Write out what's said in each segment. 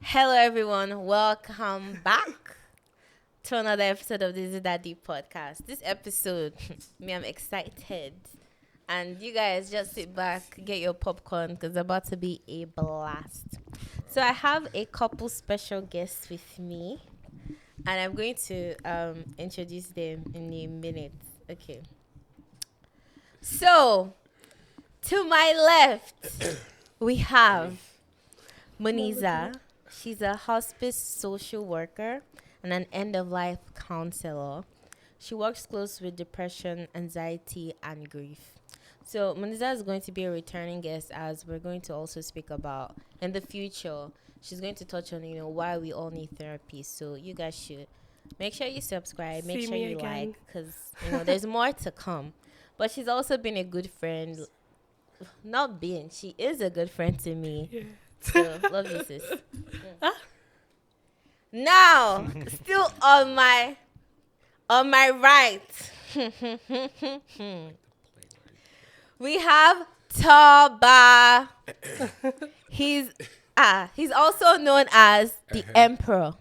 Hello, everyone. Welcome back to another episode of This Is That Deep podcast. This episode, I'm excited. And you guys just sit back, get your popcorn because it's about to be a blast. So, I have a couple special guests with me, and I'm going to introduce them in a minute. Okay. So, to my left, we have Muniza. She's a hospice social worker and an end of life counselor. She works close with depression, anxiety, and grief. So Muniza is going to be a returning guest as we're going to also speak about in the future. She's going to touch on, why we all need therapy. So you guys should make sure you subscribe, make See sure me you again. like, because there's more to come. But she's also been a good friend. Not been, she is a good friend to me. Yeah. So love you, sis. Now, still on my right, we have Toba. He's also known as the Emperor,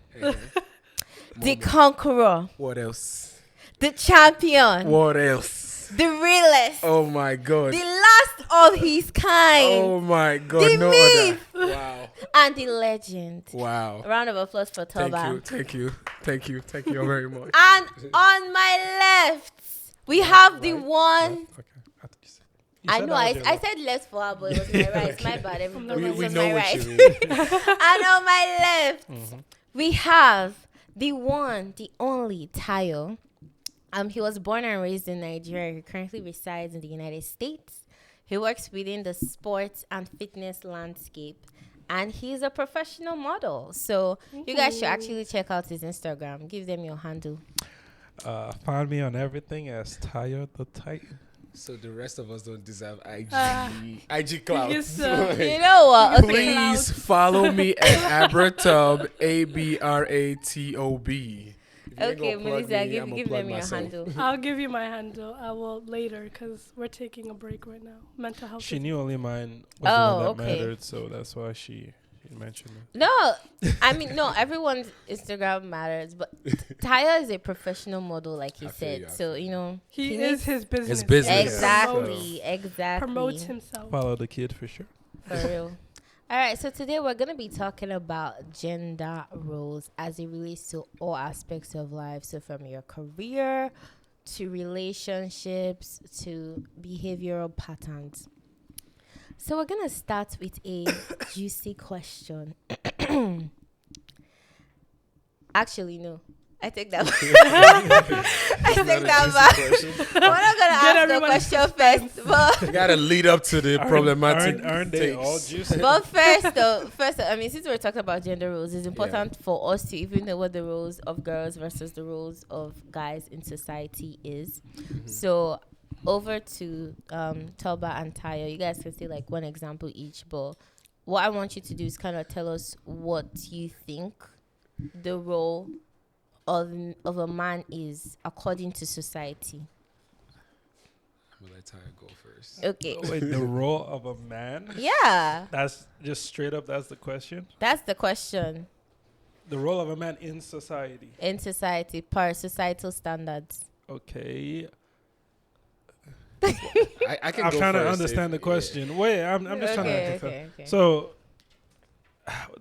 the Conqueror, What else? the Champion, What else? the Realist, Oh my god. the last of his kind, Oh my god. the No myth. other. Wow. and the legend. Wow. A round of applause for Toba. Thank you very much. And on my left, we have the one. Okay. I thought you said- I know, I said left for her, but it was my right. It's my bad. From Everybody. the It We was know my what right. you mean. And on my left, we have the one, the only Tayo. He was born and raised in Nigeria. He currently resides in the United States. He works within the sports and fitness landscape. And he's a professional model. So you guys should actually check out his Instagram. Give them your handle. Find me on everything as Tayo the Titan. So the rest of us don't deserve IG Yes, clout. sir. You know what? Okay. Please follow me at Abratob, ABRATOB. If you ain't Okay, gonna plug Melissa, me, I'ma give plug them your myself. handle. I'll give you my handle. I will later because we're taking a break right now. Mental health. She is- knew only mine was Oh, the one that okay. mattered, so that's why she mentioned it. No, I mean, no, everyone's Instagram matters, but Taya is a professional model, like he I feel said. you, I So, feel He needs- is his business. His business. Exactly, exactly. Promotes himself. Follow the kid for sure. For real. All right, so today we're going to be talking about gender roles as it relates to all aspects of life. So, from your career to relationships to behavioral patterns. So, we're going to start with a juicy question. Actually, no. I take that I take that back. We're not going to ask the everyone question first. But You gotta lead up to the problematic Aren't they all takes. juicy? But first, I mean, since we're talking about gender roles, it's important for us to even know what the roles of girls versus the roles of guys in society is. So, over to Toba and Tayo. You guys can say like one example each, but what I want you to do is kind of tell us what you think the role of a man is according to society. I'm gonna let Tyre go first. Okay. Wait, the role of a man? Yeah, That's just straight up, that's the question? that's the question. The role of a man in society. In society, per societal standards. Okay. I can I'm go trying to first understand the if- question. Wait, I'm just trying to understand. Okay. So,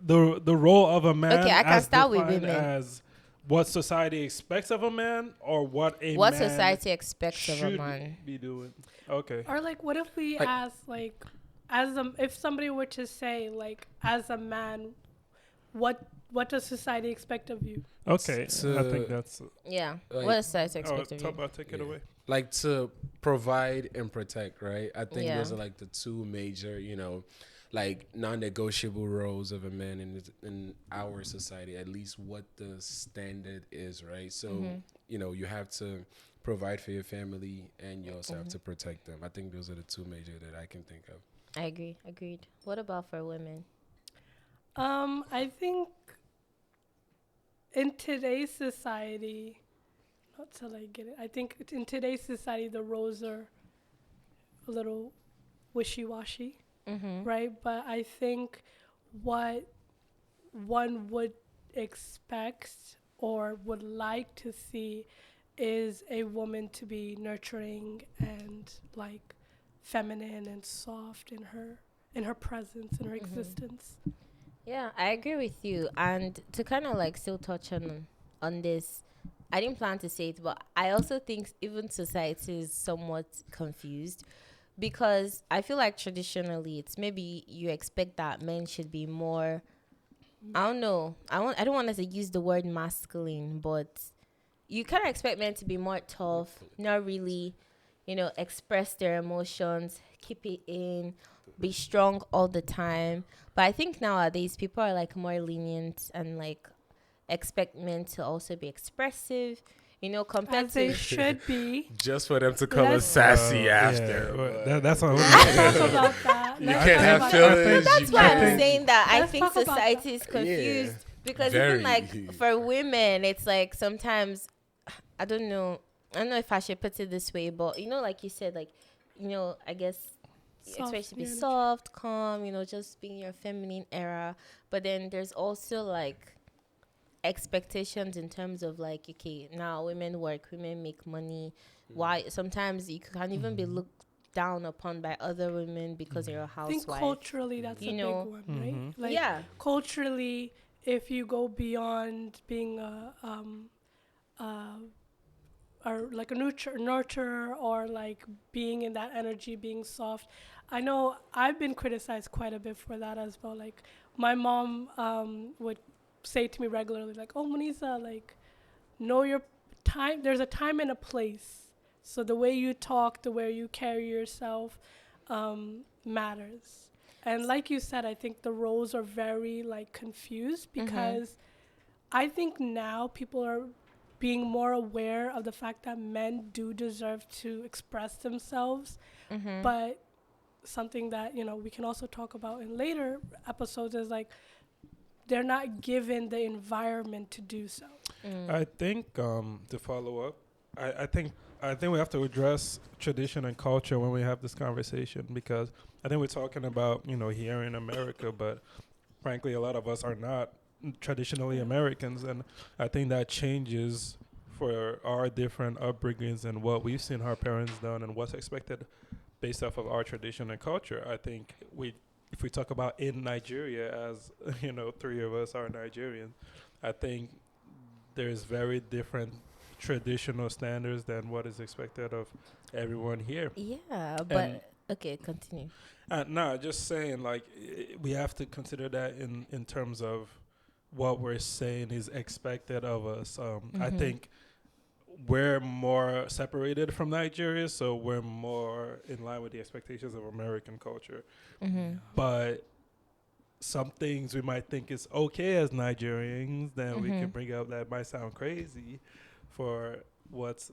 the role of a man Okay, I can as start with defined women. as what society expects of a man, or what a What man society expects of a should man. be doing. Okay. Or like, what if we Like- ask like, if somebody were to say like, as a man, what does society expect of you? Okay. So- I think that's. Yeah. Like- What does society Oh, expect of you? Toba, take it Yeah. away. Like to provide and protect, right? I think Yeah. those are like the two major, like non-negotiable roles of a man in our society. At least what the standard is, right? So you have to provide for your family, and you also have to protect them. I think those are the two major that I can think of. I agree. Agreed. What about for women? I think in today's society, not till I get it. I think in today's society, the roles are a little wishy-washy, Mm-hmm. right? But I think what one would expect or would like to see is a woman to be nurturing and like feminine and soft in her presence, in her existence. Yeah, I agree with you. And to kind of like still touch on this, I didn't plan to say it, but I also think even society is somewhat confused because I feel like traditionally it's maybe you expect that men should be more. I don't know. I don't want to use the word masculine, but you kind of expect men to be more tough, not really, express their emotions, keep it in, be strong all the time. But I think nowadays people are like more lenient and like expect men to also be expressive, compared As they to. should be. Just for them to call us Let's- sassy after. Yeah, well, but that's what Let's talk about that. you Let's can't talk have about feelings. that. That's you why can't. I'm saying that I Let's think talk about society that. is confused because Very. even like for women, it's like sometimes I don't know. I don't know if I should put it this way, but like you said, like I guess you expect to be energy. soft, calm, just being your feminine era. But then there's also like expectations in terms of like, okay, now women work, women make money. Why sometimes you can even be looked down upon by other women because you're a I think housewife. culturally that's You a know, big one, right? Like yeah. culturally, if you go beyond being a or like a nurturer or like being in that energy, being soft. I know I've been criticized quite a bit for that as well. Like my mom would say to me regularly, like, "Oh, Munisa, like, know your time. There's a time and a place. So the way you talk, the way you carry yourself, matters." And like you said, I think the roles are very like confused because I think now people are being more aware of the fact that men do deserve to express themselves, but something that we can also talk about in later episodes is like they're not given the environment to do so. I think to follow up, I think we have to address tradition and culture when we have this conversation because I think we're talking about here in America, but frankly, a lot of us are not traditionally Americans, and I think that changes for our different upbringings and what we've seen our parents done and what's expected based off of our tradition and culture. I think if we talk about in Nigeria, as three of us are Nigerians, I think there's very different traditional standards than what is expected of everyone here. Yeah, but okay, continue. No, just saying, like, we have to consider that in terms of what we're saying is expected of us. I think we're more separated from Nigeria, so we're more in line with the expectations of American culture. But some things we might think is okay as Nigerians, then we can bring up that might sound crazy for what's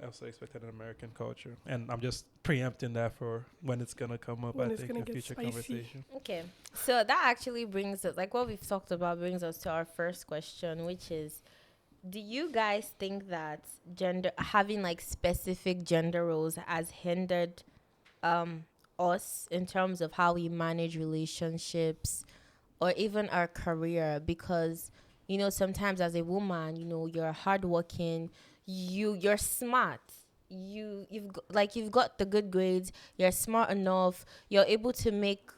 also expected in American culture. And I'm just preempting that for when it's going to come up, When I it's think, gonna in get future spicy. conversation. Okay, so that actually brings us, like what we've talked about, brings us to our first question, which is, do you guys think that having like specific gender roles has hindered us in terms of how we manage relationships or even our career? Because sometimes as a woman, you're hardworking, you're smart, you've got the good grades, you're smart enough, you're able to make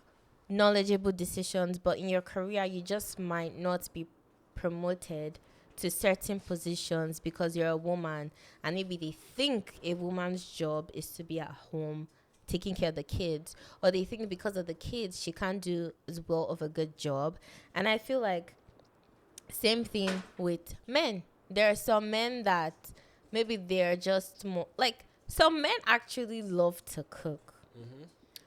knowledgeable decisions, but in your career you just might not be promoted to certain positions because you're a woman, and maybe they think a woman's job is to be at home taking care of the kids, or they think because of the kids she can't do as well of a good job. And I feel like same thing with men. There are some men that maybe they're just more like, some men actually love to cook.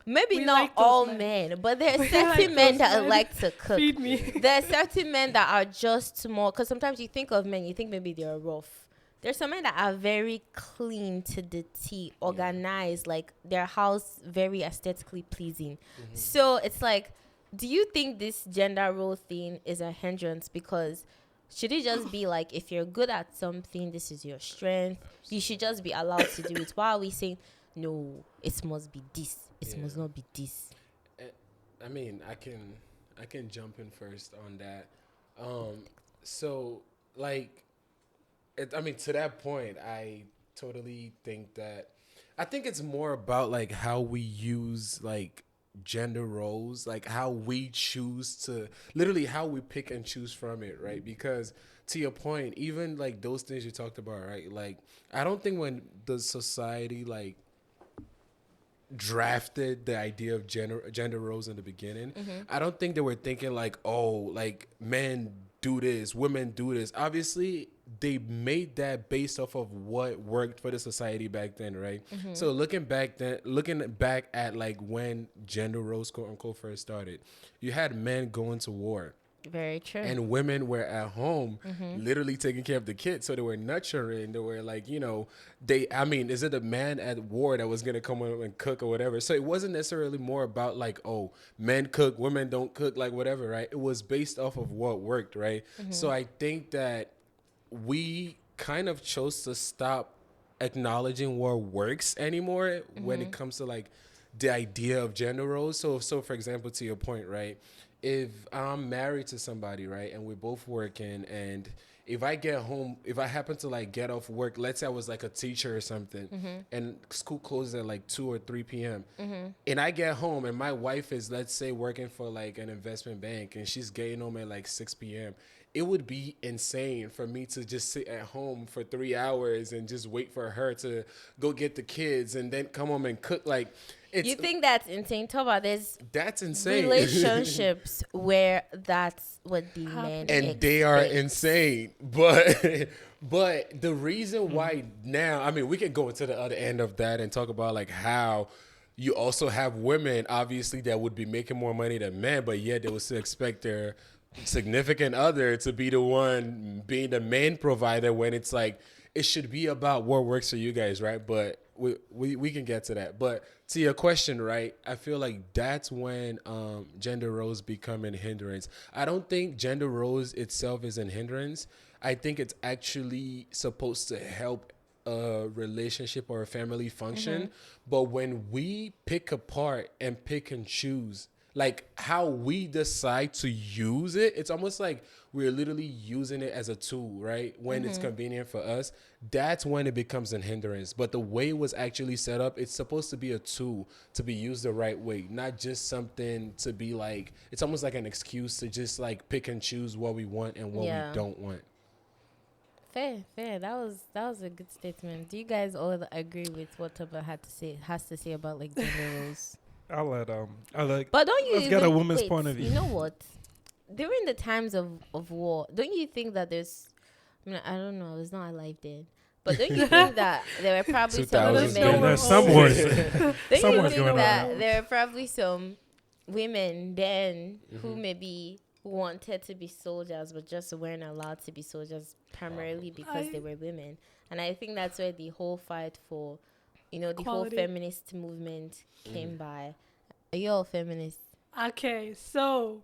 Maybe We not like those all men. men, but there are We certain like men those that men. like to cook. Feed me. There are certain men that are just more, because sometimes you think of men, you think maybe they're rough. There's some men that are very clean to the T, organized, like their house very aesthetically pleasing. So it's like, do you think this gender role thing is a hindrance? Because should it just be like, if you're good at something, this is your strength, you should just be allowed to do it? Why are we saying, no, it must be this, it must not be this? I mean, I can jump in first on that. So like, I mean, to that point, I totally think that. I think it's more about like how we use like gender roles, like how we choose to, literally how we pick and choose from it, right? Because to your point, even like those things you talked about, right? Like, I don't think when the society like drafted the idea of gender roles in the beginning, I don't think they were thinking like, oh, like men do this, women do this. Obviously, they made that based off of what worked for the society back then, right? So looking back at like when gender roles quote unquote first started, you had men going to war Very true. and women were at home literally taking care of the kids, so they were nurturing, they were like, I mean, is it a man at war that was going to come up and cook or whatever? So it wasn't necessarily more about like, oh, men cook, women don't cook, like whatever, right? It was based off of what worked, right? So I think that we kind of chose to stop acknowledging what works anymore when it comes to like the idea of gender roles. So for example, to your point, right? If I'm married to somebody, right, and we're both working, and if I get home, if I happen to like get off work, let's say I was like a teacher or something, and school closes at like 2 or 3 p.m., and I get home and my wife is, let's say, working for like an investment bank and she's getting home at like 6 p.m., it would be insane for me to just sit at home for 3 hours and just wait for her to go get the kids and then come home and cook. Like, You think that's insane? Talk about there's that's insane. relationships where that's what the men And they are expect. insane. But the reason why now, I mean, we can go into the other end of that and talk about like how you also have women obviously that would be making more money than men, but yet they would still expect their significant other to be the one being the main provider, when it's like it should be about what works for you guys, right? But we can get to that. But to your question, right, I feel like that's when gender roles become a hindrance. I don't think gender roles itself is a hindrance. I think it's actually supposed to help a relationship or a family function. But when we pick apart and pick and choose like how we decide to use it, it's almost like we're literally using it as a tool, right? When it's convenient for us, that's when it becomes a hindrance. But the way it was actually set up, it's supposed to be a tool to be used the right way, not just something to be like, it's almost like an excuse to just like pick and choose what we want and what we don't want. Fair. That was a good statement. Do you guys all agree with what Toba has to say about like gender roles? I'll let. But don't you Let's get a even- woman's wait, point of view. You know what? During the times of war, don't you think that there's, I don't know, I was not alive then. But don't you think that there were probably some 2000s, women? There's some wars. Don't some you wars think going that on. there were probably some women then who maybe wanted to be soldiers but just weren't allowed to be soldiers primarily because they were women? And I think that's where the whole fight for, the whole Equality. feminist movement came by. Are you all feminists? Okay, so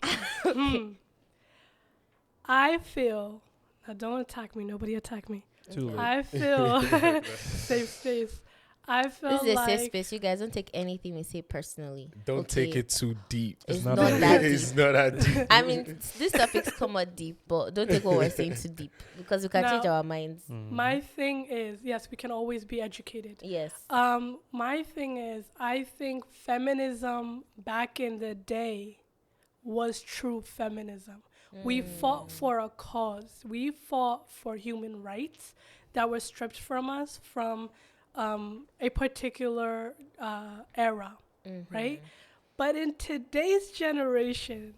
I feel, now don't attack me, nobody attack me. Too late. I feel safe space. I feel This is a like safe space. You guys don't take anything we say personally. Don't take it too deep. It's not not that that It's deep. not that deep. I mean, these topics come out deep, but don't take what we're saying too deep because we can change Now- our minds. my thing is, yes, we can always be educated. Yes. My thing is, I think feminism back in the day was true feminism. We fought for a cause. We fought for human rights that were stripped from us from a particular era, right? But in today's generation,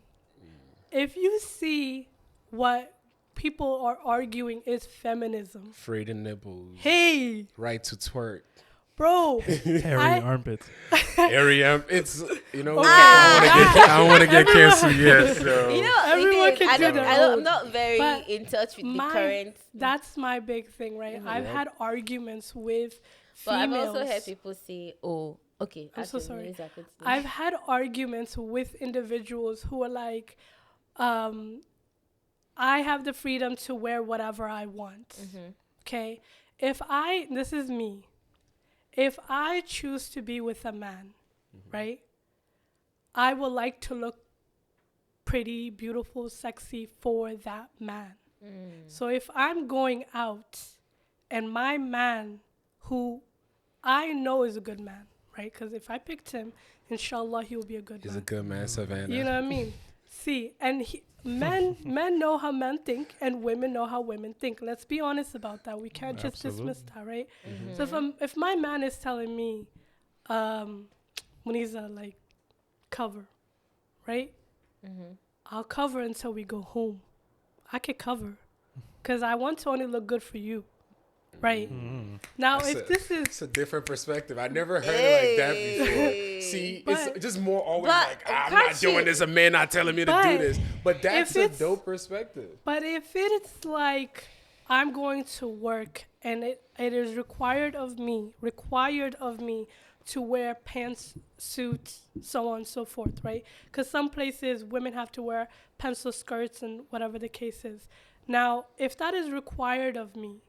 if you see what people are arguing is feminism, Free the nipples. hey, Right to twerk. bro, Hairy armpits. Ariam, it's Okay. I don't want to get canceled yet. So You know, Everyone again, can do their I'm own. not very But in touch with the my- current. that's my big thing, right? I've had arguments with But I've females. also heard people say, "Oh, okay." I'm so actually, sorry. Melissa, continue. I've had arguments with individuals who are like, I have the freedom to wear whatever I want. Okay? This is me. If I choose to be with a man, right? I would like to look pretty, beautiful, sexy for that man. So if I'm going out and my man, who I know is a good man, right? Because if I picked him, inshallah, he will be a good He's man. a good man, Savannah. You know what I mean? See, and men know how men think, and women know how women think. Let's be honest about that. We can't just dismiss that, right? So if my man is telling me, Muniza, like, cover, right? I'll cover until we go home. I could cover, because I want to only look good for you. Right. Now, It's a different perspective. I never heard it like that before. See, But- it's just more always but like, I'm not doing this. A man not telling me to do this. But that's if a it's- dope perspective. But if it's like I'm going to work and it is required of me to wear pants, suits, so on and so forth, right? Because some places women have to wear pencil skirts and whatever the case is. Now, if that is required of me,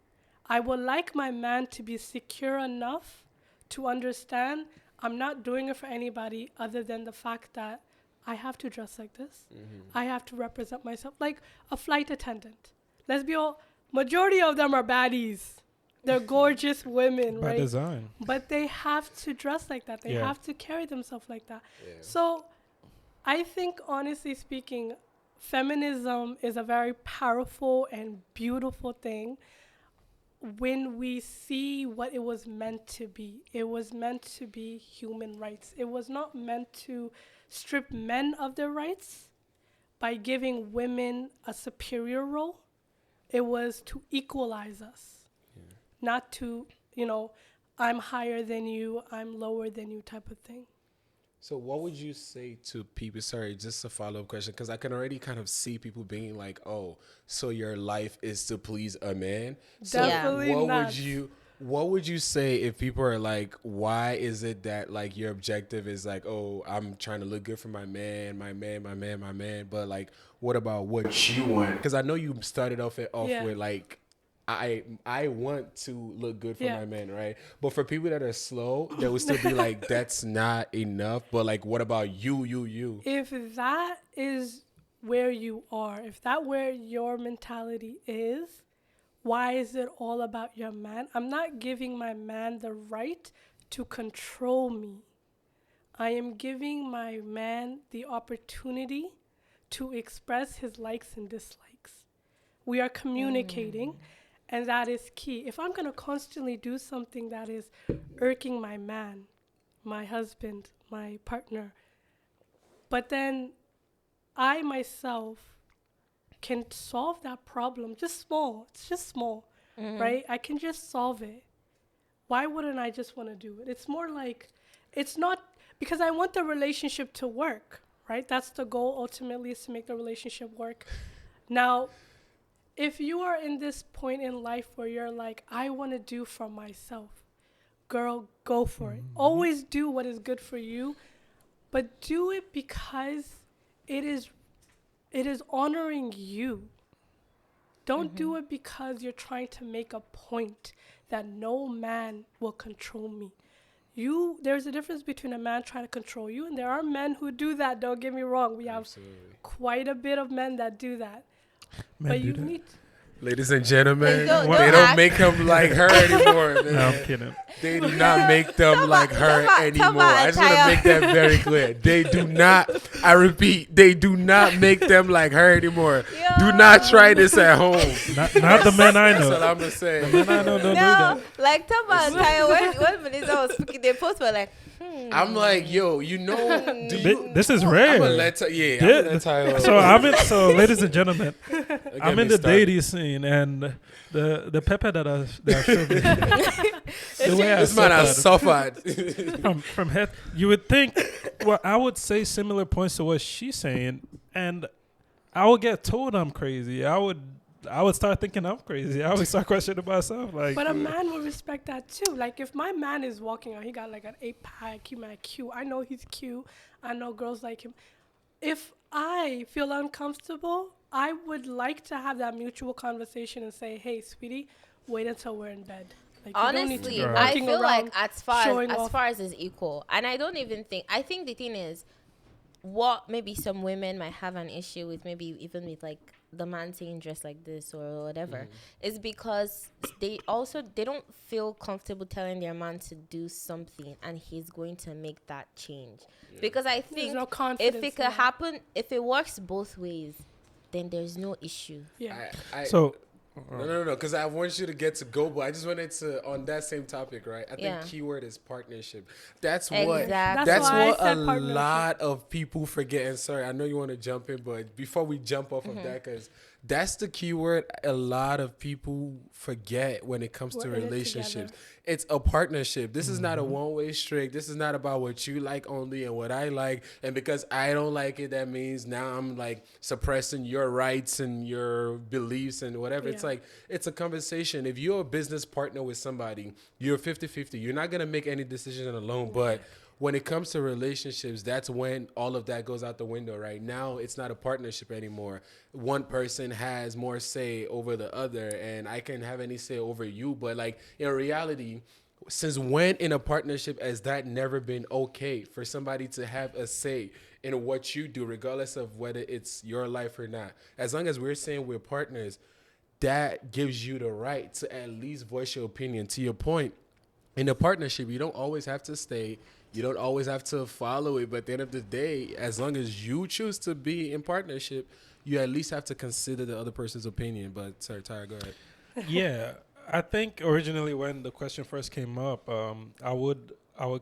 I would like my man to be secure enough to understand I'm not doing it for anybody other than the fact that I have to dress like this. I have to represent myself like a flight attendant. Let's be all, majority of them are baddies. They're gorgeous women, By right? design. But they have to dress like that. They Yeah. have to carry themselves like that. Yeah. So I think, honestly speaking, feminism is a very powerful and beautiful thing when we see what it was meant to be. It was meant to be human rights. It was not meant to strip men of their rights by giving women a superior role. It was to equalize us, not to, I'm higher than you, I'm lower than you type of thing. So what would you say to people? Sorry, just a follow-up question, because I can already kind of see people being like, "Oh, so your life is to please a man." So Definitely not. what would you say if people are like, "Why is it that like your objective is like, oh, I'm trying to look good for my man, but like, what about what you want?" Because I know you started off Yeah. with like, I want to look good for Yeah. my man, right? But for people that are slow, they will still be like, that's not enough. But like, what about you? If that is where you are, if that where your mentality is, why is it all about your man? I'm not giving my man the right to control me. I am giving my man the opportunity to express his likes and dislikes. We are communicating, and that is key. If I'm going to constantly do something that is irking my man, my husband, my partner, but then I myself can solve that problem, just small. It's just small, right? I can just solve it. Why wouldn't I just want to do it? It's more like, it's not because I want the relationship to work, right? That's the goal ultimately, is to make the relationship work. Now, if you are in this point in life where you're like, I want to do for myself, girl, go for it. Always do what is good for you, but do it because it is honoring you. Don't do it because you're trying to make a point that no man will control me. There's a difference between a man trying to control you, and there are men who do that. Don't get me wrong. We have Absolutely. quite a bit of men that do that. Men But do you that. need Ladies and gentlemen, Don't they don't act. make them like her anymore, man. No, I'm kidding. They do not make them like her anymore. I just want to Tama. make that very clear. They do not, I repeat, they do not make them like her anymore. Do not try this at home. Not the men I That's what know. I'm going to say. The men I know don't do No, that. like Tama and Taya, when Melissa was speaking, they both were like, I'm like, yo, do you? This is I'm rare. going to let Tyler. So ladies and gentlemen, I'm in the dating. dating scene, and the pepper that I showed you, the way I This man has suffered suffered. from head, you would think, well, I would say similar points to what she's saying, and I would get told I'm crazy. I would start thinking I'm crazy. I would start questioning myself. Like, But a man will respect that too. Like if my man is walking out, he got like an 8-pack, he might cute. I know he's cute. I know girls like him. If I feel uncomfortable, I would like to have that mutual conversation and say, "Hey, sweetie, wait until we're in bed." Like, you don't need to honestly, be Right. I walking feel like around as far showing as off. far as is equal, and I don't even think. I think the thing is, what maybe some women might have an issue with, maybe even with like the man saying dress like this or whatever, is because they don't feel comfortable telling their man to do something and he's going to make that change. Because I There's think no if confidence. it could happen, if it works both ways, then there's no issue. Yeah. So No, because I want you to get to go, but I just wanted to, on that same topic, right? I Yeah. think keyword is partnership. That's what Exactly. That's that's why I what a said partnership. lot of people forget. And sorry, I know you want to jump in, but before we jump off of that, because that's the keyword a lot of people forget when it comes to We're in it relationships. together. It's a partnership. This is not a one-way street. This is not about what you like only and what I like. And because I don't like it, that means now I'm like suppressing your rights and your beliefs and whatever. It's Yeah. like, it's a conversation. If you're a business partner with somebody, you're 50-50. You're not going to make any decision alone. But when it comes to relationships, that's when all of that goes out the window, right? Now it's not a partnership anymore. One person has more say over the other, and I can have any say over you. But like in reality, since when in a partnership has that never been okay for somebody to have a say in what you do, regardless of whether it's your life or not? As long as we're saying we're partners, that gives you the right to at least voice your opinion. To your point, in a partnership, you don't always have to stay. You don't always have to follow it. But at the end of the day, as long as you choose to be in partnership, you at least have to consider the other person's opinion. But sorry, Tyra, go ahead. yeah, I think originally when the question first came up, I would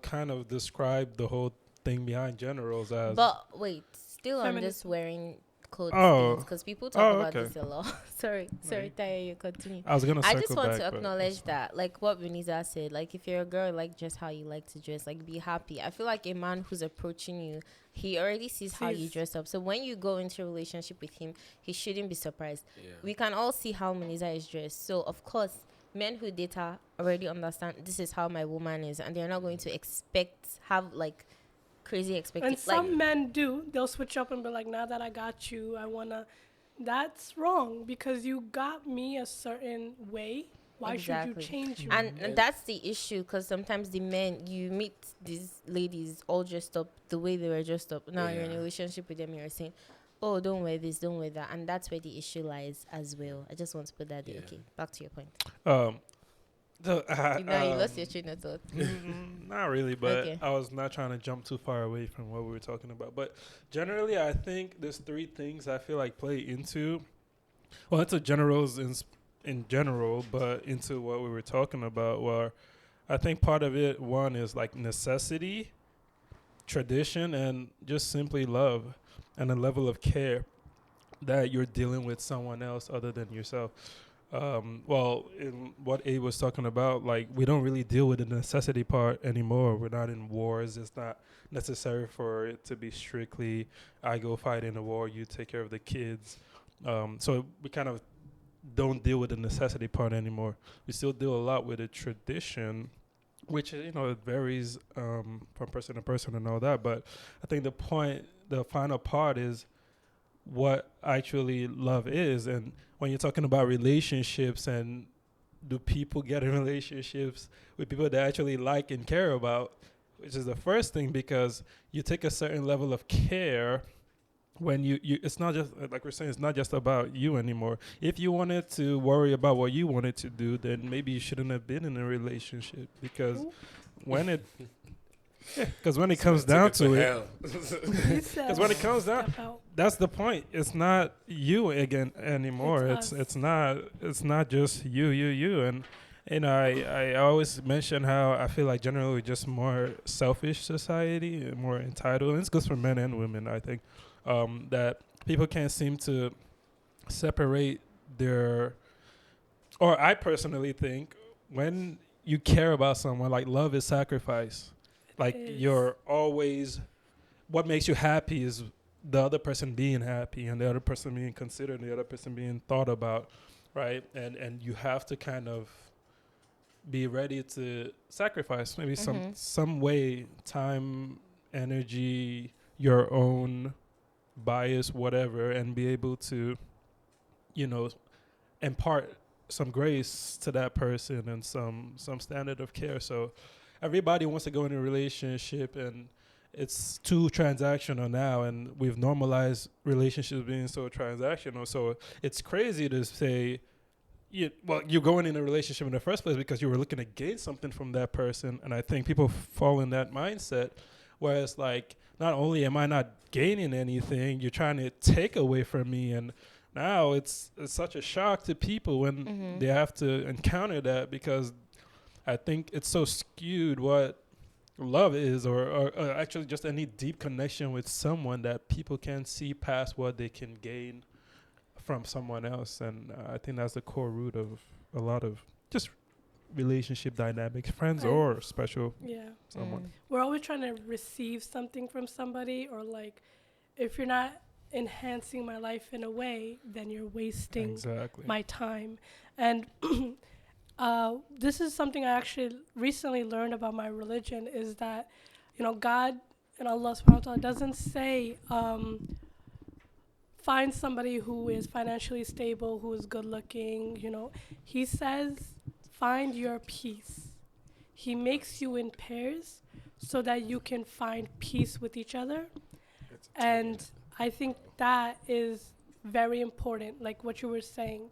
kind of describe the whole thing behind generals as But wait, still on Feminism. this wearing clothes Oh. because people talk Oh, about okay. this a lot. sorry, Taya, you continue. I was gonna I circle just want back, to but acknowledge that's fine. that, like what Veniza said, like if you're a girl, like just how you like to dress, like be happy. I feel like a man who's approaching you, he already sees how you Sees. dress up. So when you go into a relationship with him, he shouldn't be surprised. Yeah. We can all see how Moniza is dressed. So of course, men who date her already understand this is how my woman is, and they're not going to have like crazy And expectations. some Like men do. They'll switch up and be like, now that I got you, I want to. That's wrong because you got me a certain way. Why Exactly. should you change you? and that's the issue, because sometimes the men, you meet these ladies all dressed up the way they were dressed up. Now you're in a Yeah. relationship with them, you're saying, oh, don't wear this, don't wear that, and that's where the issue lies as well. I just want to put that there. Yeah. Okay, back to your point. Um, Now you lost your train of thought. Not really, but Okay. I was not trying to jump too far away from what we were talking about. But generally, I think there's three things I feel like play into, well, into generals in general, but into what we were talking about. Where I think part of it, one is like necessity, tradition, and just simply love and a level of care that you're dealing with someone else other than yourself. Well, in what A was talking about, like we don't really deal with the necessity part anymore. We're not in wars. It's not necessary for it to be strictly, I go fight in a war, you take care of the kids. So we kind of don't deal with the necessity part anymore. We still deal a lot with the tradition, which it varies from person to person and all that. But I think the final part is what actually love is. And when you're talking about relationships and do people get in relationships with people they actually like and care about, which is the first thing, because you take a certain level of care when you it's not just like we're saying, it's not just about you anymore. If you wanted to worry about what you wanted to do, then maybe you shouldn't have been in a relationship, because when it comes down to it, because when it comes down, that's the point. It's not you again anymore. It's It's not just you. And I always mention how I feel like generally we're just more selfish society, more entitled. And it's good for men and women, I think, that people can't seem to separate their. Or I personally think when you care about someone, like love is sacrifice. Like you're always, what makes you happy is the other person being happy and the other person being considered, the other person being thought about, right? And you have to kind of be ready to sacrifice maybe some way, time, energy, your own bias, whatever, and be able to, impart some grace to that person and some standard of care. So everybody wants to go in a relationship it's too transactional now, and we've normalized relationships being so transactional. So it's crazy to say, you're going in a relationship in the first place because you were looking to gain something from that person. And I think people fall in that mindset where it's like, not only am I not gaining anything, you're trying to take away from me. And now it's such a shock to people when they have to encounter that, because I think it's so skewed what love is, or actually just any deep connection with someone, that people can see past what they can gain from someone else. And I think that's the core root of a lot of just relationship dynamics, friends or special someone. We're always trying to receive something from somebody, or like, if you're not enhancing my life in a way, then you're wasting my time. And this is something I actually recently learned about my religion, is that, God and Allah subhanahu wa ta'ala doesn't say, find somebody who is financially stable, who is good looking, He says, find your peace. He makes you in pairs so that you can find peace with each other. And I think that is very important, like what you were saying.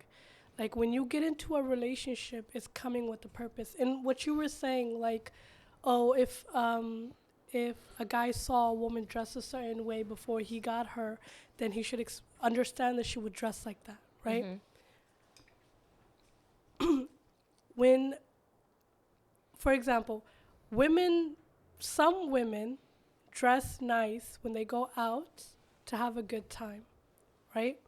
Like, when you get into a relationship, it's coming with a purpose. And what you were saying, like, if a guy saw a woman dress a certain way before he got her, then he should understand that she would dress like that, right? When, for example, some women dress nice when they go out to have a good time, right?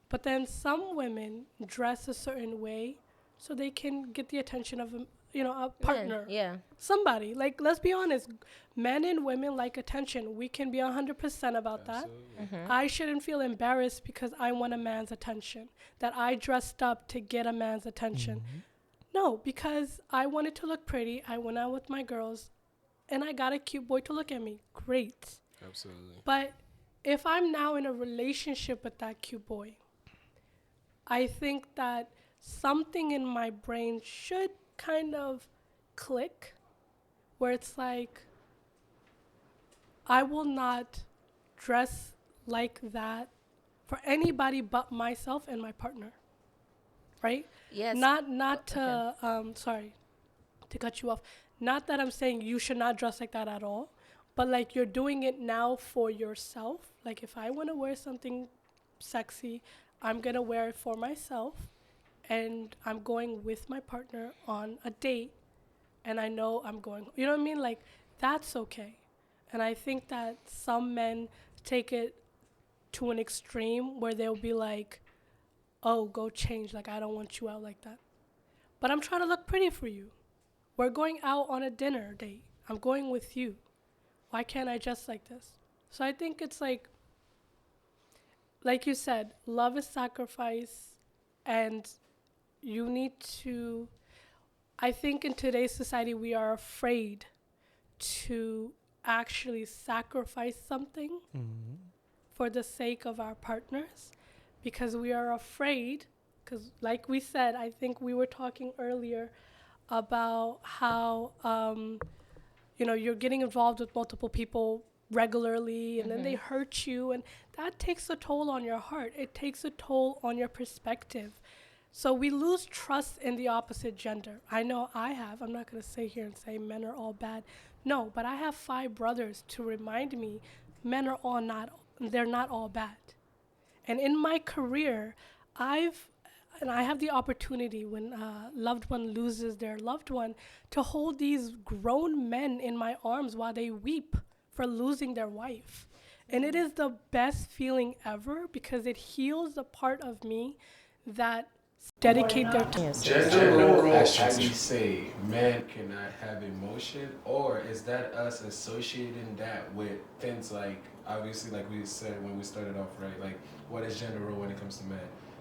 But then some women dress a certain way so they can get the attention of a partner. Yeah. Somebody. Like, let's be honest. Men and women like attention. We can be 100% about that. I shouldn't feel embarrassed because I want a man's attention, that I dressed up to get a man's attention. No, because I wanted to look pretty. I went out with my girls, and I got a cute boy to look at me. Great. Absolutely. But if I'm now in a relationship with that cute boy, I think that something in my brain should kind of click, where it's like, I will not dress like that for anybody but myself and my partner, right? Yes. Not to sorry to cut you off. Not that I'm saying you should not dress like that at all, but like, you're doing it now for yourself. Like, if I want to wear something sexy, I'm going to wear it for myself, and I'm going with my partner on a date, and I know I'm going, you know what I mean? Like, that's okay. And I think that some men take it to an extreme where they'll be like, oh, go change. Like, I don't want you out like that. But I'm trying to look pretty for you. We're going out on a dinner date. I'm going with you. Why can't I dress like this? So I think it's like you said, love is sacrifice, and you need to, I think in today's society, we are afraid to actually sacrifice something for the sake of our partners, because we are afraid, because like we said, I think we were talking earlier about how, you're getting involved with multiple people regularly, and then they hurt you, and that takes a toll on your heart. It takes a toll on your perspective. So we lose trust in the opposite gender. I know I have. I'm not going to sit here and say men are all bad. No, but I have 5 brothers to remind me men are they're not all bad. And in my career, I have the opportunity, when a loved one loses their loved one, to hold these grown men in my arms while they weep for losing their wife. And it is the best feeling ever, because it heals the part of me that dedicate their time. Gender role actually say men cannot have emotion, or is that us associating that with things like, obviously, like we said when we started off, right? Like, what is gender role when it comes to men?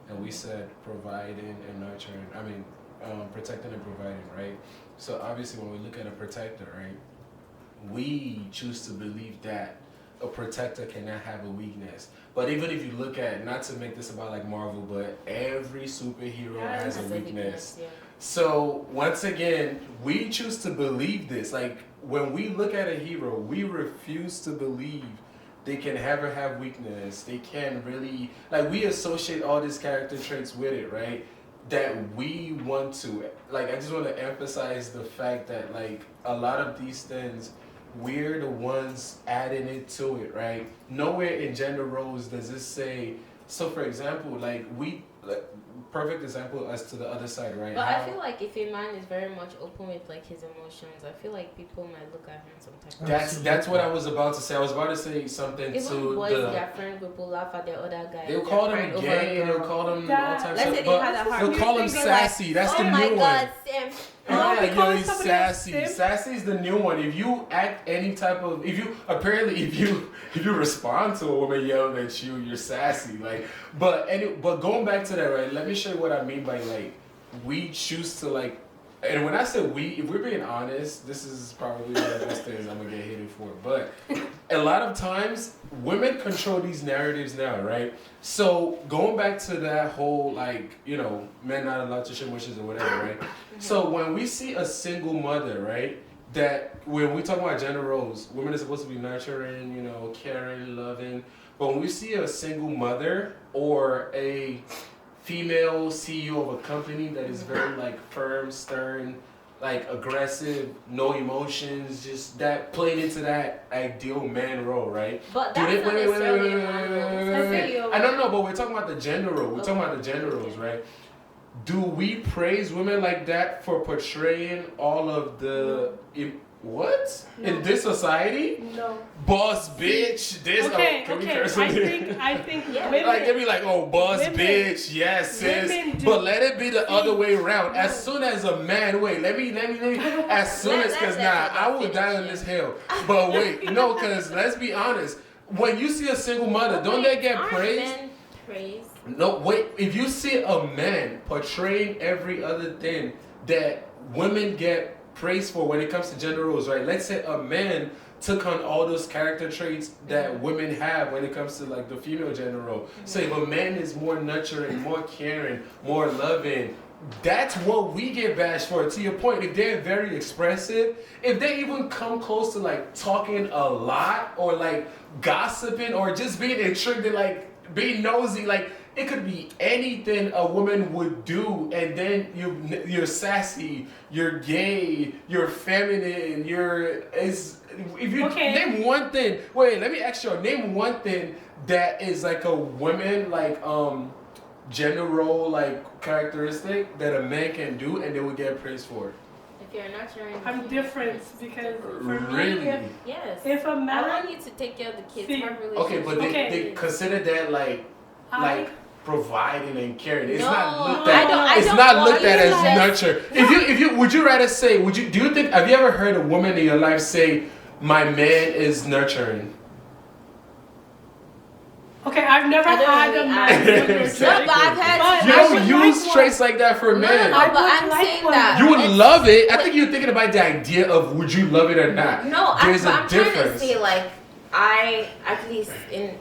And we said providing and nurturing, protecting and providing, right? So obviously when we look at a protector, right, we choose to believe that a protector cannot have a weakness. But even if you look at, not to make this about like Marvel, but every superhero has a weakness. So once again, we choose to believe this. Like, when we look at a hero, we refuse to believe they can ever have weakness. They can really, like, we associate all these character traits with it, right? That we want to, like, I just want to emphasize the fact that, like, a lot of these things, we're the ones adding it to it, right? Nowhere in gender roles does it say, so for example, like, perfect example as to the other side, right? But I feel like if a man is very much open with like his emotions, I feel like people might look at him some type of That's what I was about to say. I was about to say something even to boys, the. their friend group will laugh at their other guys. They'll call them gay. They'll call them all types Let's of. say they had a hard They'll call them they'll be sassy. That's oh the my new God, one. Sam. No, Yeah, because yo, he's somebody else sassy. sim- Sassy is the new one. If you act any type of, if you respond to a woman yelling at you, you're sassy. Like, but going back to that, right? Let me show you what I mean by like, we choose to like, and when I say we, if we're being honest, this is probably one of those things I'm gonna get hated for. But a lot of times, women control these narratives now, right? So going back to that whole like, men not allowed to show wishes or whatever, right? So when we see a single mother, right? That when we talk about gender roles, women are supposed to be nurturing, caring, loving. But when we see a single mother or a female CEO of a company that is very like firm, stern, like aggressive, no emotions, just that playing into that ideal man role, right? But that's not necessarily a man role. I don't know, but we're talking about the gender role. We're talking about the gender roles, right? Do we praise women like that for portraying all of the what in this society? No. Boss bitch. This. Okay. Can we Okay. curse on here? I think. Yeah. Women, Like they be like, oh, boss women- bitch, yes, sis. women do- But let it be the other way around. No. As soon as a man, wait, let me. As soon as, cause I will die on this hill. But wait, no, cause let's be honest. When you see a single mother, don't they get Aren't praised? men praised? No, wait. If you see a man portraying every other thing that women get praised for when it comes to gender roles, right? Let's say a man took on all those character traits that women have when it comes to like the female gender role. So if a man is more nurturing, more caring, more loving, that's what we get bashed for. To your point, if they're very expressive, if they even come close to like talking a lot or like gossiping or just being intrigued and like being nosy, like it could be anything a woman would do, and then you're sassy, you're gay, you're feminine, if you name one thing. Wait, let me ask you. Name one thing that is like a woman like gender role like characteristic that a man can do, and they would get praised for. If you're nurturing, I'm different because for Really? me, yes. if a man, I want you to take care of the kids. See, have Okay, but they consider that like providing and caring. It's not looked at. It's not looked at as nurture. If you would you rather say do you think have you ever heard a woman in your life say my man is nurturing? Okay, I've never had a man. Exactly. No, but I've had. You I don't would use like traits like that for men. No, but I'm like saying one. that You would it's- love it. I think you're thinking about the idea of would you love it or not. No, There's I'm a trying to difference. say like I at least in.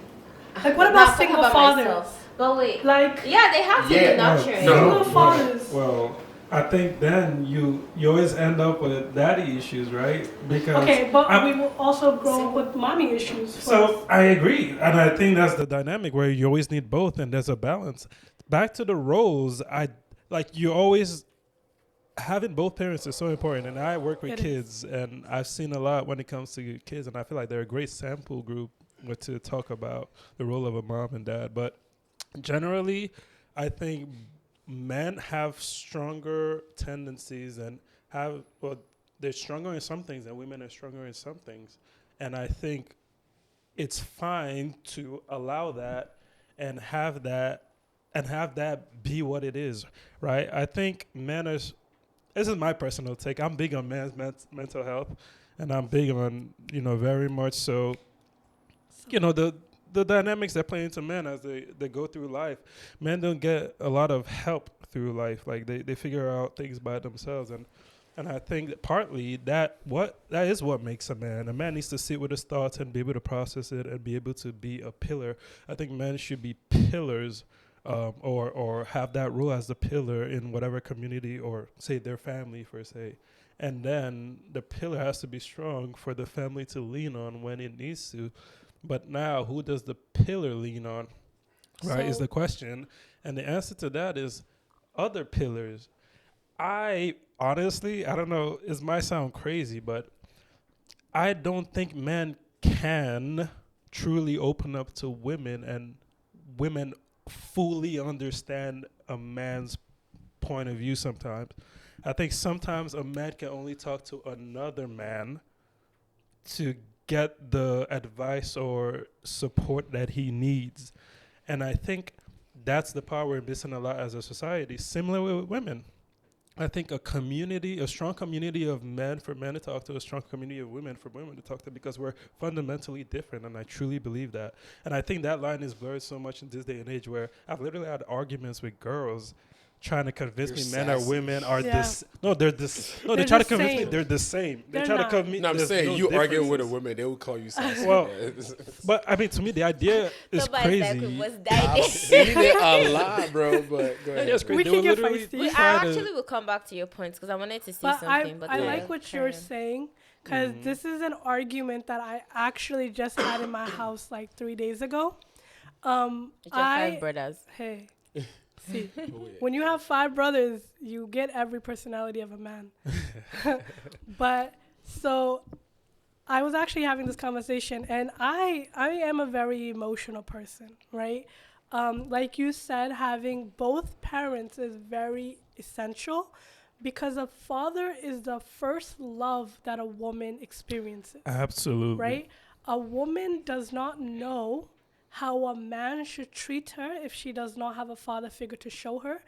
Like, what Now, about talk single about fathers? myself. But wait, Like, yeah, they have to Yeah. be nurturing. No. single fathers. Well, I think then you always end up with daddy issues, right? Because Okay, but we will also grow up with mommy issues. So I agree, and I think that's the dynamic where you always need both, and there's a balance. Back to the roles, you always having both parents is so important, and I work with It kids, and I've seen a lot when it comes to kids, and I feel like they're a great sample group to talk about the role of a mom and dad. But generally, I think men have stronger tendencies and they're stronger in some things, and women are stronger in some things, and I think it's fine to allow that and have that be what it is, right? I think men are. This is my personal take. I'm big on men's mental health, and I'm big on very much so. The dynamics that play into men as they go through life. Men don't get a lot of help through life. Like they figure out things by themselves, and I think that partly that is what makes a man. A man needs to sit with his thoughts and be able to process it and be able to be a pillar. I think men should be pillars or have that role as the pillar in whatever community or say their family per se. And then the pillar has to be strong for the family to lean on when it needs to. But now, who does the pillar lean on? Right, is So- the question. And the answer to that is other pillars. I honestly, I don't know, it might sound crazy, but I don't think men can truly open up to women and women fully understand a man's point of view sometimes. I think sometimes a man can only talk to another man to get the advice or support that he needs. And I think that's the power we're missing a lot as a society. Similar with women. I think a community, a strong community of men for men to talk to, a strong community of women for women to talk to, because we're fundamentally different, and I truly believe that. And I think that line is blurred so much in this day and age where I've literally had arguments with girls trying to convince You're me men or sassy. women are Yeah. this. No, they're this. No, they They're try to the convince me same. they're the same. They They're try to not. convince me. No, I'm there's saying no you arguing with a differences. woman, they will call you sassy. Well, But I mean, to me, the idea is Somebody said crazy. we was I've dying. seen it a lot, bro. But go ahead. That's bro. crazy. We They can were get literally feisty. I trying to- actually will come back to your points because I wanted to say But something. But I yeah, like what carry you're on. saying, because this is an argument that I actually just had in my house like 3 days ago. With your five brothers. Hey, see, Oh, yeah. when you have 5 brothers, you get every personality of a man. But so I was actually having this conversation, and I am a very emotional person, right? Like you said, having both parents is very essential because a father is the first love that a woman experiences. Absolutely. Right? A woman does not know how a man should treat her if she does not have a father figure to show her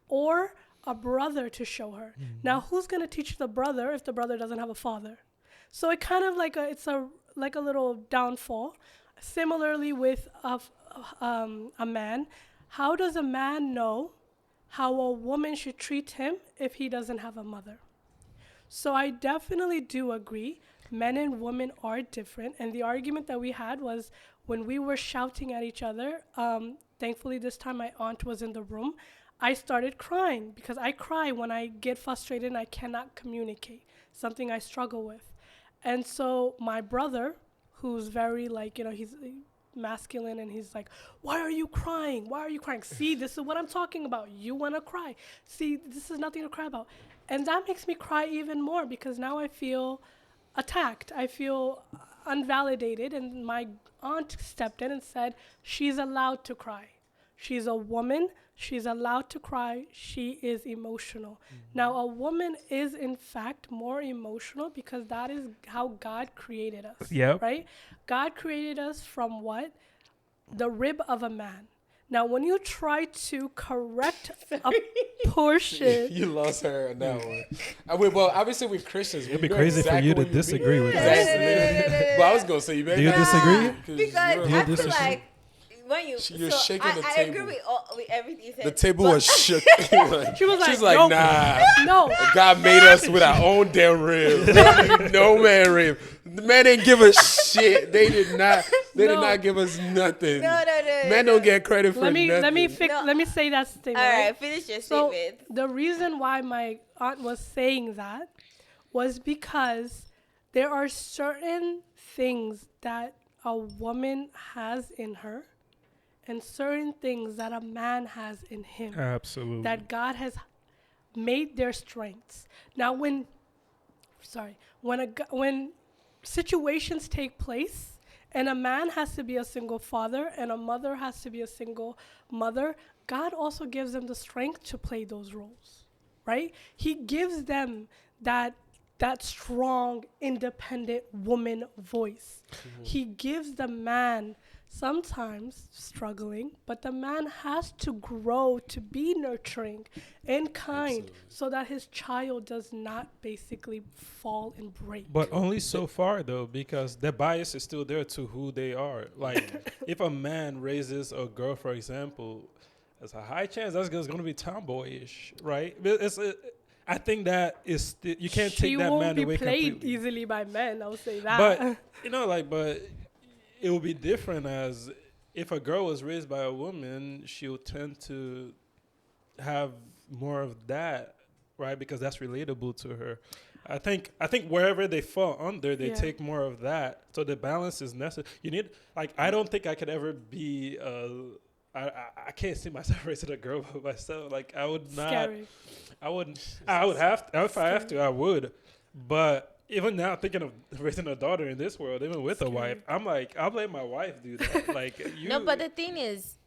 or a brother to show her. Now, who's going to teach the brother if the brother doesn't have a father? So it kind of it's a little downfall. Similarly with a man, how does a man know how a woman should treat him if he doesn't have a mother? So I definitely do agree. Men and women are different. And the argument that we had was when we were shouting at each other, thankfully this time my aunt was in the room, I started crying because I cry when I get frustrated and I cannot communicate, something I struggle with. And so my brother, who's very he's masculine, and he's like, why are you crying? Why are you crying? See, this is what I'm talking about. You want to cry. See, this is nothing to cry about. And that makes me cry even more because now I feel attacked. I feel unvalidated. And my aunt stepped in and said, she's allowed to cry. She's a woman. She's allowed to cry. She is emotional. Now, a woman is, in fact, more emotional because that is how God created us. Yep. Right? God created us from what? The rib of a man. Now, when you try to correct a portion, You lost her on that one. I mean, well, obviously we're Christians. It'd be crazy for you to disagree with that. that. Exactly. But I was gonna say you better. Do you not- disagree? Because Do you I feel disagree? like when you You're so shaking the I table. agree with everything you said. The table but- was shook. she was like, She's like, nope, nah. no. God made us with our own damn rib. We don't need no man rib. The man didn't give us shit. They did not. They did No. not give us nothing. No. Man don't get credit for Let me nothing. No. let me say that statement. All right? right, finish your So statement. the reason why my aunt was saying that was because there are certain things that a woman has in her and certain things that a man has in him Absolutely. that God has made their strengths. Now when situations take place and a man has to be a single father and a mother has to be a single mother, God also gives them the strength to play those roles, right? He gives them that strong, independent woman voice. He gives the man sometimes struggling, but the man has to grow to be nurturing and kind Absolutely. so that his child does not basically fall and break. But only so far, though, because the bias is still there to who they are. Like, if a man raises a girl, for example, there's a high chance that girl's going to be tomboyish, right? I think that is you can't she take that won't man be away played completely. easily by men, I'll say that. But but it will be different as if a girl was raised by a woman, she'll tend to have more of that, right? Because that's relatable to her. I think wherever they fall under, they Yeah. take more of that. So the balance is necessary. You need, like, I don't think I could ever be. I can't see myself raising a girl by myself. Like, I would not. Scary. I would have to, if I have to, I would. But even now, thinking of raising a daughter in this world, even with a wife, I'm like, I'll let my wife do that. Like, you. No, but the thing is,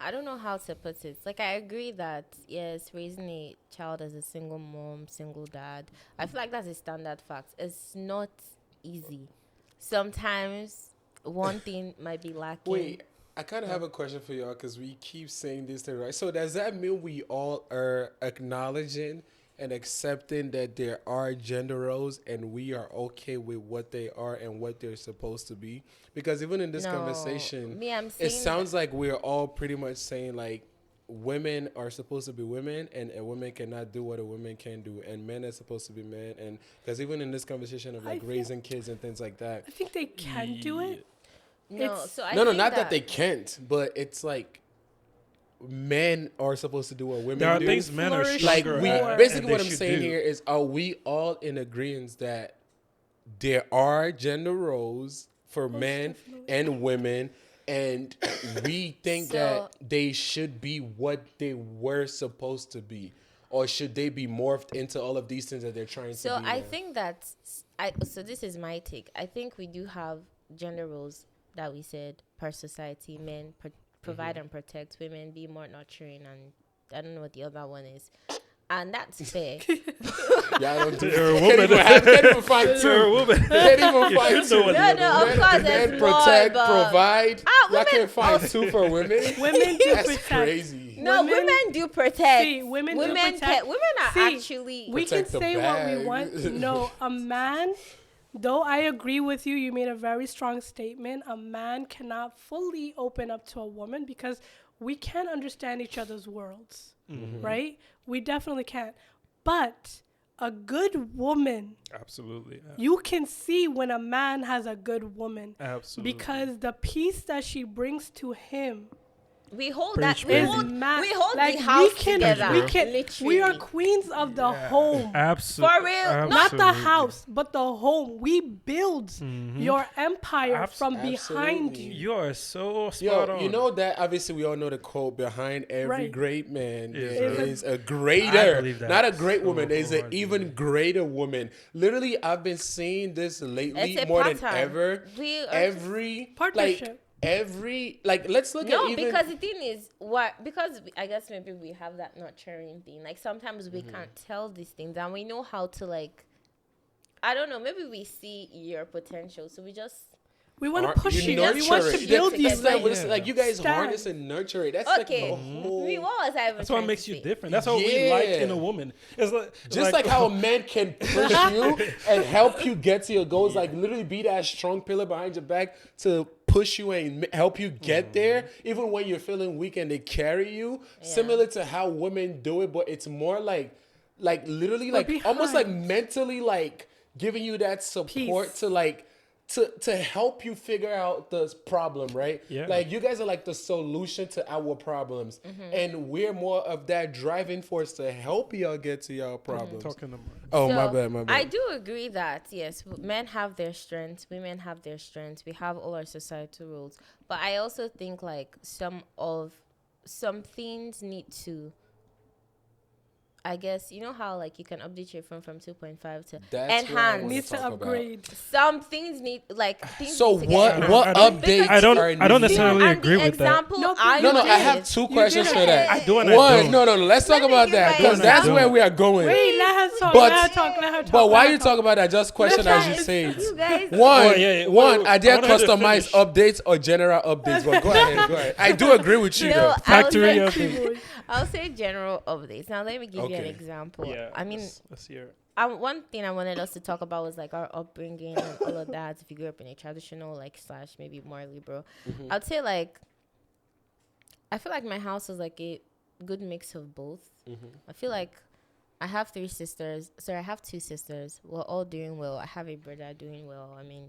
I don't know how to put it. Like, I agree that, yes, raising a child as a single mom, single dad, I feel like that's a standard fact. It's not easy. Sometimes one thing might be lacking. Wait, I kind of have a question for y'all because we keep saying this thing, right? So does that mean we all are acknowledging and accepting that there are gender roles and we are okay with what they are and what they're supposed to be? Because even in this No, conversation, me, I'm it saying sounds like we're all pretty much saying like women are supposed to be women and a woman cannot do what a woman can do and men are supposed to be men. And because even in this conversation of I like think- raising kids and things like that, I think they can do it. no. it's- So I no, think not that they can't, but it's like men are supposed to do what women There are do. things men are Flourish Like stronger we at, basically and what they I'm should saying do. here is, are we all in agreement that there are gender roles for Most men definitely. and women, and we think So- that they should be what they were supposed to be, or should they be morphed into all of these things that they're trying So to be? I now? think that so this is my take. I think we do have gender roles that we said per society. Men provide and protect. Women be more nurturing, and I don't know what the other one is. And that's fair. Yeah, I don't do You're a Can't woman. can't even find You're a two. woman. Can't even find should two. know what No, no, of course Men there's more, protect, but provide. Y'all women- can't find two for women. Women do That's protect. crazy. no, Women- women do protect. See, women do women protect. women are See, actually. We can Protect the say what we bag. want. No, a man, though I agree with you, you made a very strong statement. A man cannot fully open up to a woman because we can't understand each other's worlds, right? We definitely can't. But a good woman, Absolutely. you can see when a man has a good woman Absolutely. because the peace that she brings to him we hold Preach, that. We baby. is hold. mad. We hold Like, the house together. we can, we are literally. queens of the home. Absolutely. For real, Not the house, but the home. We build Mm-hmm. your empire from Absolutely. behind you. You are so spot Yo, on. you know that obviously we all know the quote behind every Right. great man Is there a- is a I greater, believe that not a great so woman. There's an wholeheartedly. even greater woman. Literally, I've been saying this lately It's a more than pattern. ever. We are Every Partnership. let's look No, at even because the thing is, I guess maybe we have that nurturing thing. Like sometimes we Mm-hmm. can't tell these things, and we know how to like. I don't know. Maybe we see your potential, so we just. We want Ar- to push you you. We want nurture to it. build That's you. It's like, like- what is it? Like you guys Stand. harness and nurture it. That's Okay. like the whole. Me, what was I even That's what trying makes to you say? different. That's what we like in Yeah. a woman. It's like Just like how a man can push you and help you get to your goals, like literally be that strong pillar behind your back to push you and help you get there, even when you're feeling weak and they carry you. Yeah. Similar to how women do it, but it's more like literally, But like almost like behind. mentally, like giving you that support Peace. to like. To help you figure out the problem, right? Yeah. Like you guys are like the solution to our problems, and we're more of that driving force to help y'all get to y'all problems. talking about. Oh, So, my bad, my bad. I do agree that yes, men have their strengths, women have their strengths. We have all our societal roles, but I also think like some things need to. I guess you know how like you can update your phone from 2.5 to That's what I enhance. wanna Need to talk about. upgrade. Some things need like things. So need to what get what I don't- updates I don't- are I don't needed? necessarily and agree the with that. example No, I No, no, I did- have two You questions did for it. that. I do and I One, don't. no, let's talk Let me about give that my because that's example. where we are going. Wait, let her talk. But- let her talk. Let her talk. But why let her you talk. talk about that? Just question as you Guys, say you it. guys. One, Oh, yeah. one. Wait, Are there I wanted to customized finish. updates or general updates? But go ahead, go ahead. I do agree with you No, though. Factory I'll of say, I'll say general updates. Now let me give you an Okay. example. Yeah. I mean, let's hear it. one thing I wanted us to talk about was like our upbringing and all of that. If you grew up in a traditional like slash maybe more liberal, I'd say like I feel like my house was like a good mix of both. I feel like I have 3 sisters. Sorry, I have 2 sisters. We're all doing well. I have a brother doing well. I mean,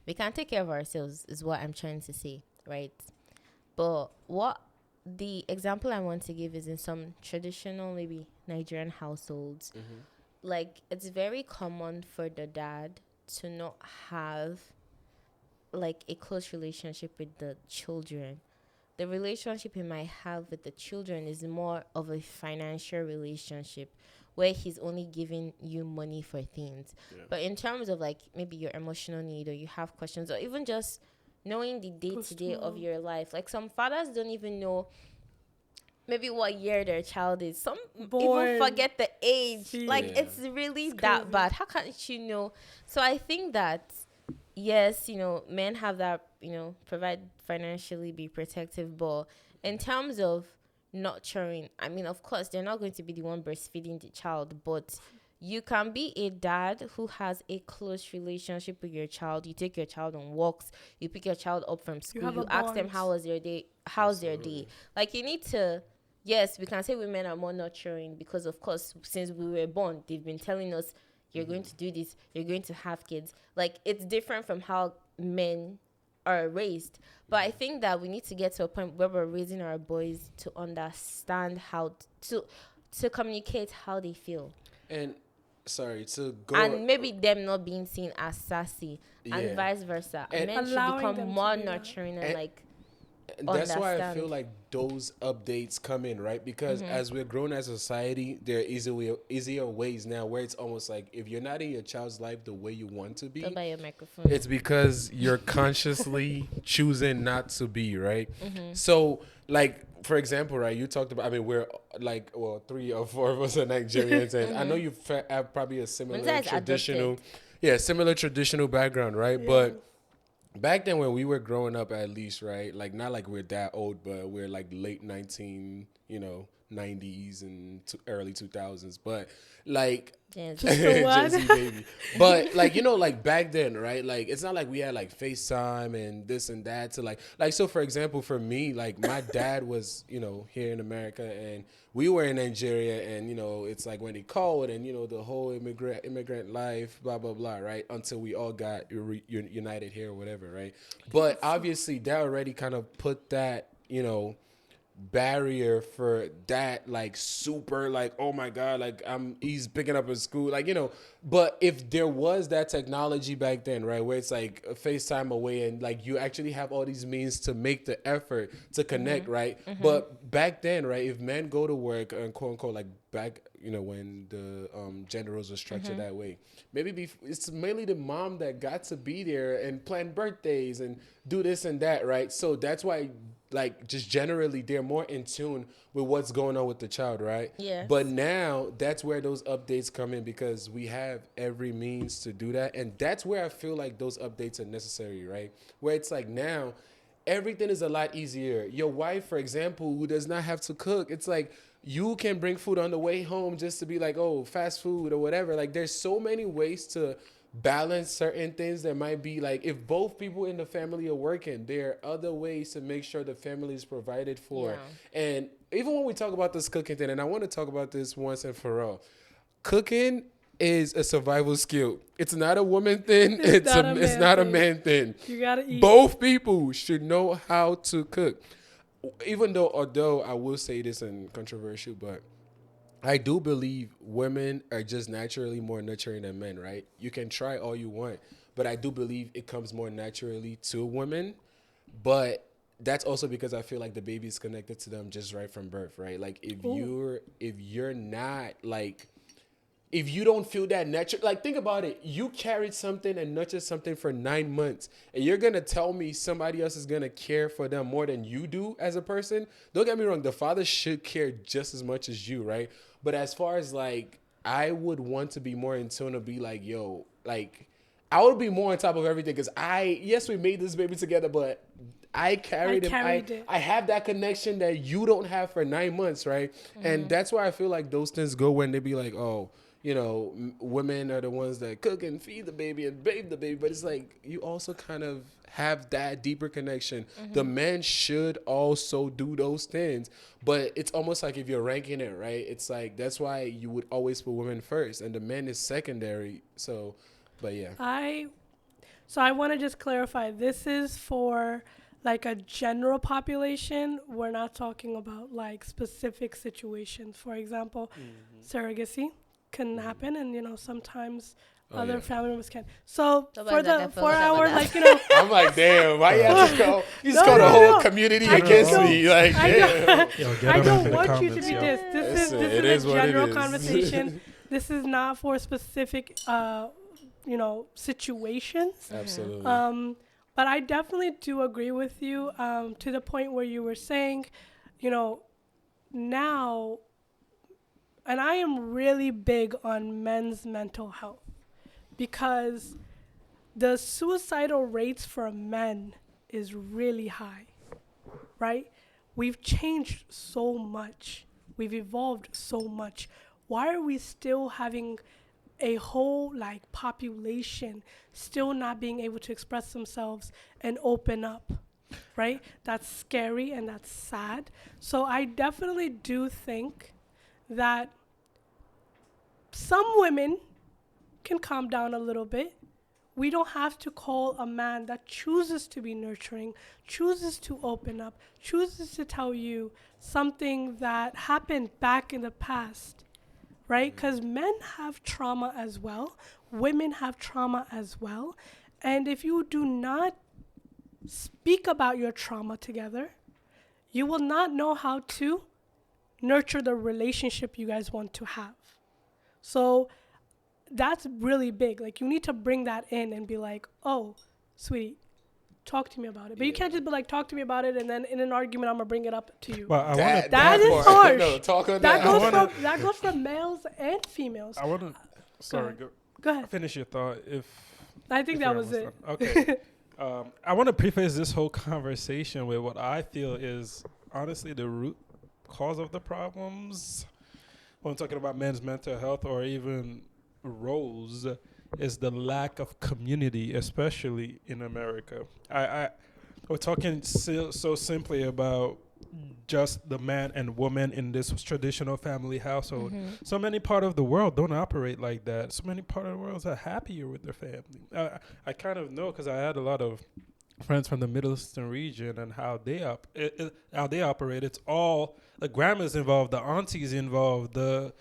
we can take care of ourselves is what I'm trying to say, right? But what the example I want to give is in some traditional, maybe Nigerian households, like it's very common for the dad to not have like a close relationship with the children. The relationship he might have with the children is more of a financial relationship where he's only giving you money for things. Yeah. But in terms of like maybe your emotional need or you have questions or even just knowing the day to day of your life, like some fathers don't even know maybe what year their child is. Some Born. even forget the age. See. Like Yeah. it's really It's that crazy. bad. How can't you know? So I think that yes, men have that, provide financially, be protective, but in terms of nurturing, I mean, of course, they're not going to be the one breastfeeding the child, but you can be a dad who has a close relationship with your child. You take your child on walks, you pick your child up from school, have you a ask them bond. how was your day, how's their Absolutely. day. Like you need to, yes, we can say women are more nurturing because of course since we were born, they've been telling us you're going to do this, you're going to have kids. Like it's different from how men are raised. But I think that we need to get to a point where we're raising our boys to understand how to communicate how they feel. And sorry to go. And maybe them not being seen as sassy and Yeah. vice versa. And- Men should Allowing become them to more do that. nurturing and And- like That's why I understand. feel like those updates come in, right? Because as we're growing as a society, there are easier ways now where it's almost like if you're not in your child's life the way you want to be, Go by your microphone. it's because you're consciously choosing not to be, right? So, like, for example, right, you talked about, I mean, we're like, well, 3 or 4 of us are Nigerians, and I know you have probably a similar Manza is traditional, adopted. similar traditional background, right? Yeah. But back then when we were growing up, at least, right, like not like we're that old, but we're like late 90s and early 2000s, but like Yes. The what? Gen Z baby. But like like back then, right? Like it's not like we had like FaceTime and this and that to like so for example for me, like my dad was, here in America and we were in Nigeria and it's like when he called and the whole immigrant life, blah blah blah, right? Until we all got united here or whatever, right? But obviously that already kind of put that, barrier for that like super like oh my god like he's picking up in school like but if there was that technology back then, right, where it's like a FaceTime away and like you actually have all these means to make the effort to connect, right? But back then, right, if men go to work and quote unquote like back when the gender roles were structured that way, maybe it's mainly the mom that got to be there and plan birthdays and do this and that, right? So that's why like just generally they're more in tune with what's going on with the child, right? Yes. But now that's where those updates come in because we have every means to do that. And that's where I feel like those updates are necessary, right? Where it's like now everything is a lot easier. Your wife, for example, who does not have to cook, it's like you can bring food on the way home just to be like, oh, fast food or whatever. Like there's so many ways to balance certain things that might be like if both people in the family are working, there are other ways to make sure the family is provided for. Yeah. And even when we talk about this cooking thing, and I want to talk about this once and for all, cooking is a survival skill. It's not a woman thing. It's not a man thing. You gotta eat. Both people should know how to cook. Although I will say this and controversial, but I do believe women are just naturally more nurturing than men, right? You can try all you want, but I do believe it comes more naturally to women. But that's also because I feel like the baby is connected to them just right from birth, right? Like if you're not like if you don't feel that natural, like think about it. You carried something and nurtured something for 9 months, and you're gonna tell me somebody else is gonna care for them more than you do as a person. Don't get me wrong, the father should care just as much as you, right? But as far as like, I would want to be more in tune to be like, yo, like, I would be more on top of everything because yes, we made this baby together, but I carried him. it. I have that connection that you don't have for 9 months, right? And that's why I feel like those things go when they be like, oh, women are the ones that cook and feed the baby and bathe the baby. But it's like you also kind of have that deeper connection. The men should also do those things. But it's almost like if you're ranking it, right? It's like that's why you would always put women first and the men is secondary. So, but yeah. So I want to just clarify. This is for like a general population, we're not talking about like specific situations. For example, surrogacy can happen, and sometimes other family members can. So for the 4 hour, like I'm like, damn, why you have to go? You just No, go the no, whole no. community I against don't- me. Like, I damn. don't, Yo, get I on don't into the want you to comments, be yo. this. Listen, This it is is a what it general is. conversation. This is not for specific, situations. Absolutely. But I definitely do agree with you to the point where you were saying, now, and I am really big on men's mental health because the suicidal rates for men is really high, right? We've changed so much. We've evolved so much. Why are we still having a whole like population still not being able to express themselves and open up, right? That's scary and that's sad. So I definitely do think that some women can calm down a little bit. We don't have to call a man that chooses to be nurturing, chooses to open up, chooses to tell you something that happened back in the past, right? Because men have trauma as well, women have trauma as well. And if you do not speak about your trauma together, you will not know how to nurture the relationship you guys want to have. So that's really big. Like, you need to bring that in and be like, oh, sweetie, talk to me about it. But you can't just be like, talk to me about it, and then in an argument, I'm going to bring it up to you. But I want to. That is part. harsh. No, talk on That that. goes from males and females. I want to. Sorry, ahead. go Go ahead. finish your thought. I think if that you're was it. almost done. Okay. I want to preface this whole conversation with what I feel is honestly the root cause of the problems. When I'm talking about men's mental health or even roles, is the lack of community, especially in America. We're talking so simply about just the man and woman in this traditional family household. So many part of the world don't operate like that. So many part of the world are happier with their family. I kind of know because I had a lot of friends from the Middle Eastern region and how they how they operate. It's all the grandmas involved, the aunties involved, the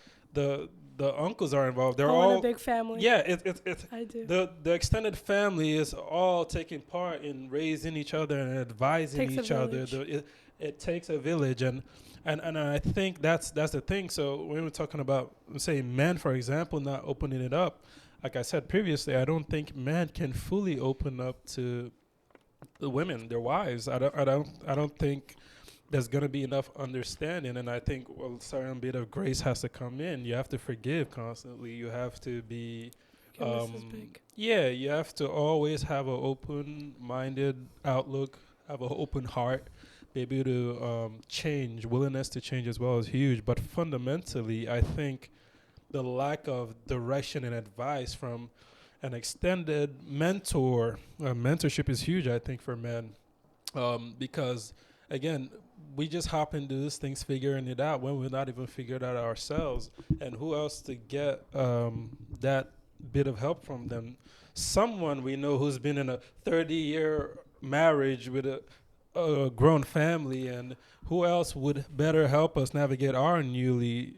uncles are involved. They're all in a big family. Yeah, it's I do. the extended family is all taking part in raising each other and advising Takes a each other. village. It takes a village, and I think that's the thing. So when we're talking about, say, men, for example, not opening it up, like I said previously, I don't think men can fully open up to the women, their wives. I don't think there's gonna be enough understanding, and I think a certain bit of grace has to come in. You have to forgive constantly. You have to be, Forgiveness is big. yeah. You have to always have an open-minded outlook, have an open heart, be able to change. Willingness to change as well is huge. But fundamentally, I think the lack of direction and advice from an extended mentorship is huge. I think for men, because again, we just hop into these things figuring it out when we're not even figured out ourselves. And who else to get that bit of help from them? Someone we know who's been in a 30-year marriage with a grown family, and who else would better help us navigate our newly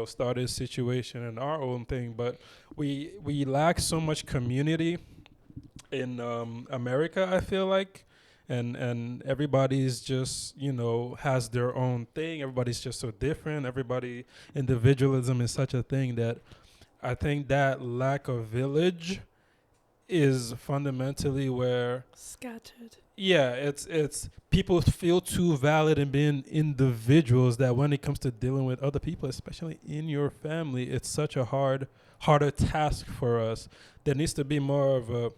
started situation and our own thing. But we lack so much community in America, I feel like. And everybody's just, has their own thing. Everybody's just so different. Individualism is such a thing that I think that lack of village is fundamentally where Scattered. yeah, it's people feel too valid in being individuals that when it comes to dealing with other people, especially in your family, it's such a harder task for us. There needs to be more of a,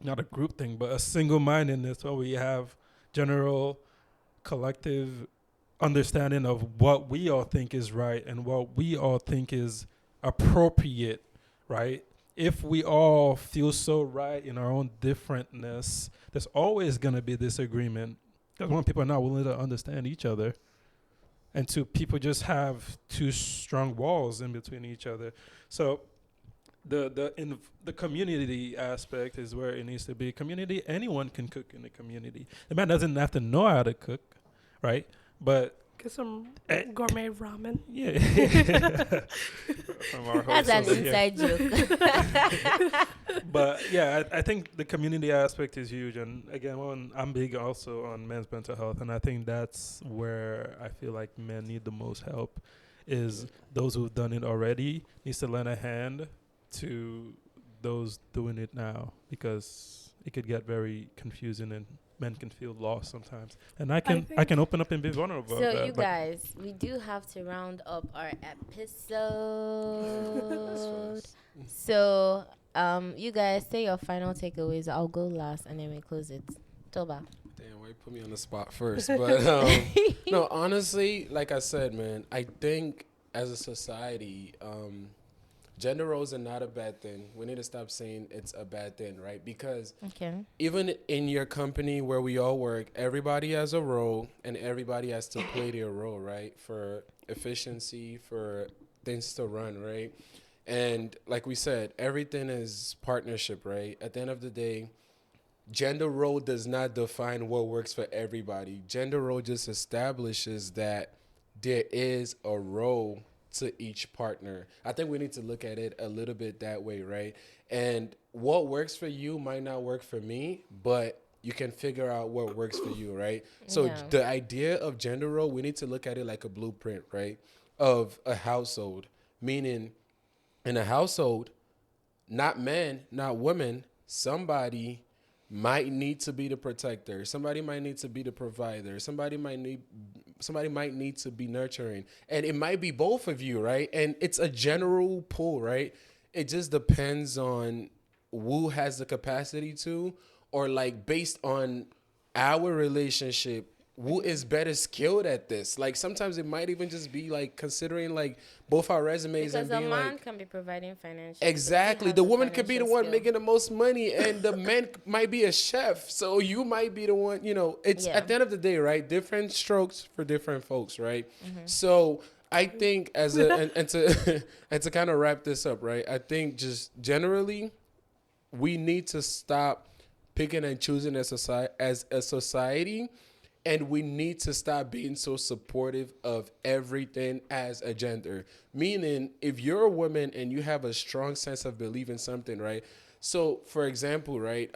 not a group thing, but a single-mindedness where we have general collective understanding of what we all think is right and what we all think is appropriate, right? If we all feel so right in our own differentness, there's always going to be disagreement. Because one, people are not willing to understand each other. And two, people just have two strong walls in between each other. So the community aspect is where it needs to be. Community, anyone can cook in the community. The man doesn't have to know how to cook, right? But Get some gourmet ramen. yeah, from our That's host an over here. inside joke. But yeah, I think the community aspect is huge. And again, I'm big also on men's mental health, and I think that's where I feel like men need the most help. Is those who've done it already needs to lend a hand to those doing it now, because it could get very confusing and men can feel lost sometimes. And I can think- open up and be vulnerable. So about that, you but guys, we do have to round up our episode. So you guys say your final takeaways. I'll go last and then we close it. Toba. Damn, why you put me on the spot first? But no, honestly, like I said, man, I think as a society, gender roles are not a bad thing. We need to stop saying it's a bad thing, right? Because Okay. even in your company where we all work, everybody has a role and everybody has to play their role, right? For efficiency, for things to run, right? And like we said, everything is partnership, right? At the end of the day, gender role does not define what works for everybody. Gender role just establishes that there is a role to each partner. I think we need to look at it a little bit that way, right? And what works for you might not work for me, but you can figure out what works for you, right? So Yeah. the idea of gender role, we need to look at it like a blueprint, right? Of a household, meaning in a household, not men, not women, somebody might need to be the protector. Somebody might need to be the provider. Somebody might need to be nurturing. And it might be both of you, right? And it's a general pool, right? It just depends on who has the capacity to, or like based on our relationship, who is better skilled at this. Like sometimes it might even just be like considering like both our resumes Because and a being man like, can be providing financial. exactly. The woman could be the one making the most money, and the man might be a chef. So you might be the one, it's Yeah. at the end of the day, right? Different strokes for different folks, right? So I think and to and to kind of wrap this up, right? I think just generally we need to stop picking and choosing as a society, and we need to stop being so supportive of everything as a gender. Meaning, if you're a woman and you have a strong sense of belief in something, right? So, for example, right,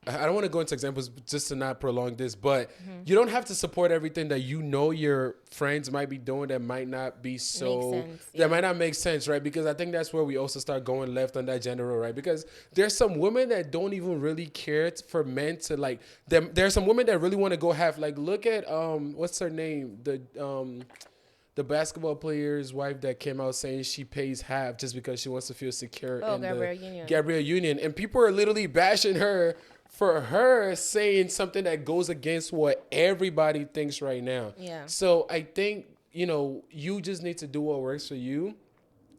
I don't want to go into examples just to not prolong this, but you don't have to support everything that your friends might be doing that might not be so, Makes sense, that yeah. might not make sense, right? Because I think that's where we also start going left on that gender role, right? Because there's some women that don't even really care for men to like them. There's some women that really want to go have like, look at what's her name, the basketball player's wife that came out saying she pays half just because she wants to feel secure in Gabrielle Union, and people are literally bashing her for her saying something that goes against what everybody thinks right now. Yeah. So I think, you just need to do what works for you.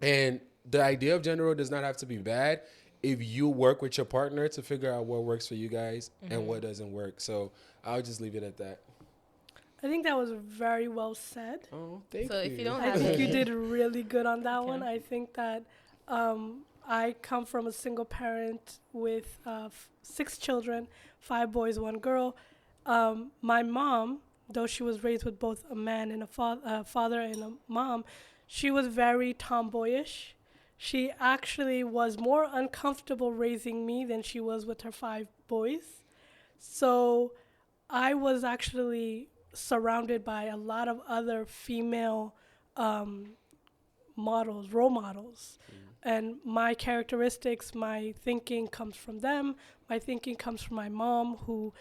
And the idea of gender role does not have to be bad if you work with your partner to figure out what works for you guys and what doesn't work. So I'll just leave it at that. I think that was very well said. Oh, thank you. So if you don't I have think you any- did really good on that Okay. one. I think that I come from a single parent with 6 children, 5 boys, 1 girl. My mom, though she was raised with both a man and a father and a mom, she was very tomboyish. She actually was more uncomfortable raising me than she was with her 5 boys. So I was actually surrounded by a lot of other female role models. And my characteristics, my thinking comes from them. My thinking comes from my mom, who,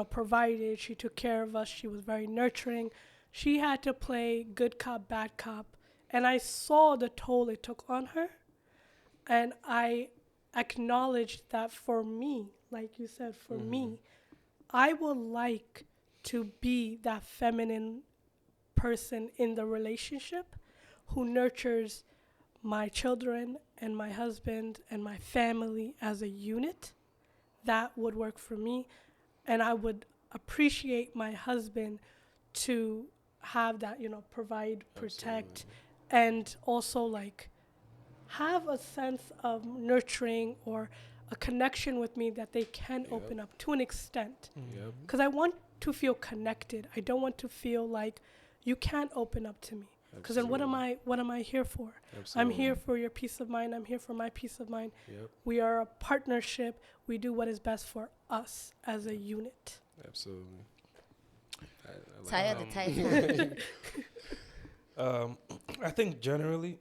provided. She took care of us. She was very nurturing. She had to play good cop, bad cop. And I saw the toll it took on her. And I acknowledged that for me, like you said, for me, I would like to be that feminine person in the relationship who nurtures my children and my husband and my family as a unit. That would work for me. And I would appreciate my husband to have that, provide, protect, and also like have a sense of nurturing or a connection with me that they can open up to an extent. Yep. Because I want to feel connected. I don't want to feel like you can't open up to me. Because then what am I here for? Absolutely. I'm here for your peace of mind. I'm here for my peace of mind. Yep. We are a partnership. We do what is best for us as a unit. Absolutely. Tie the title. I think generally,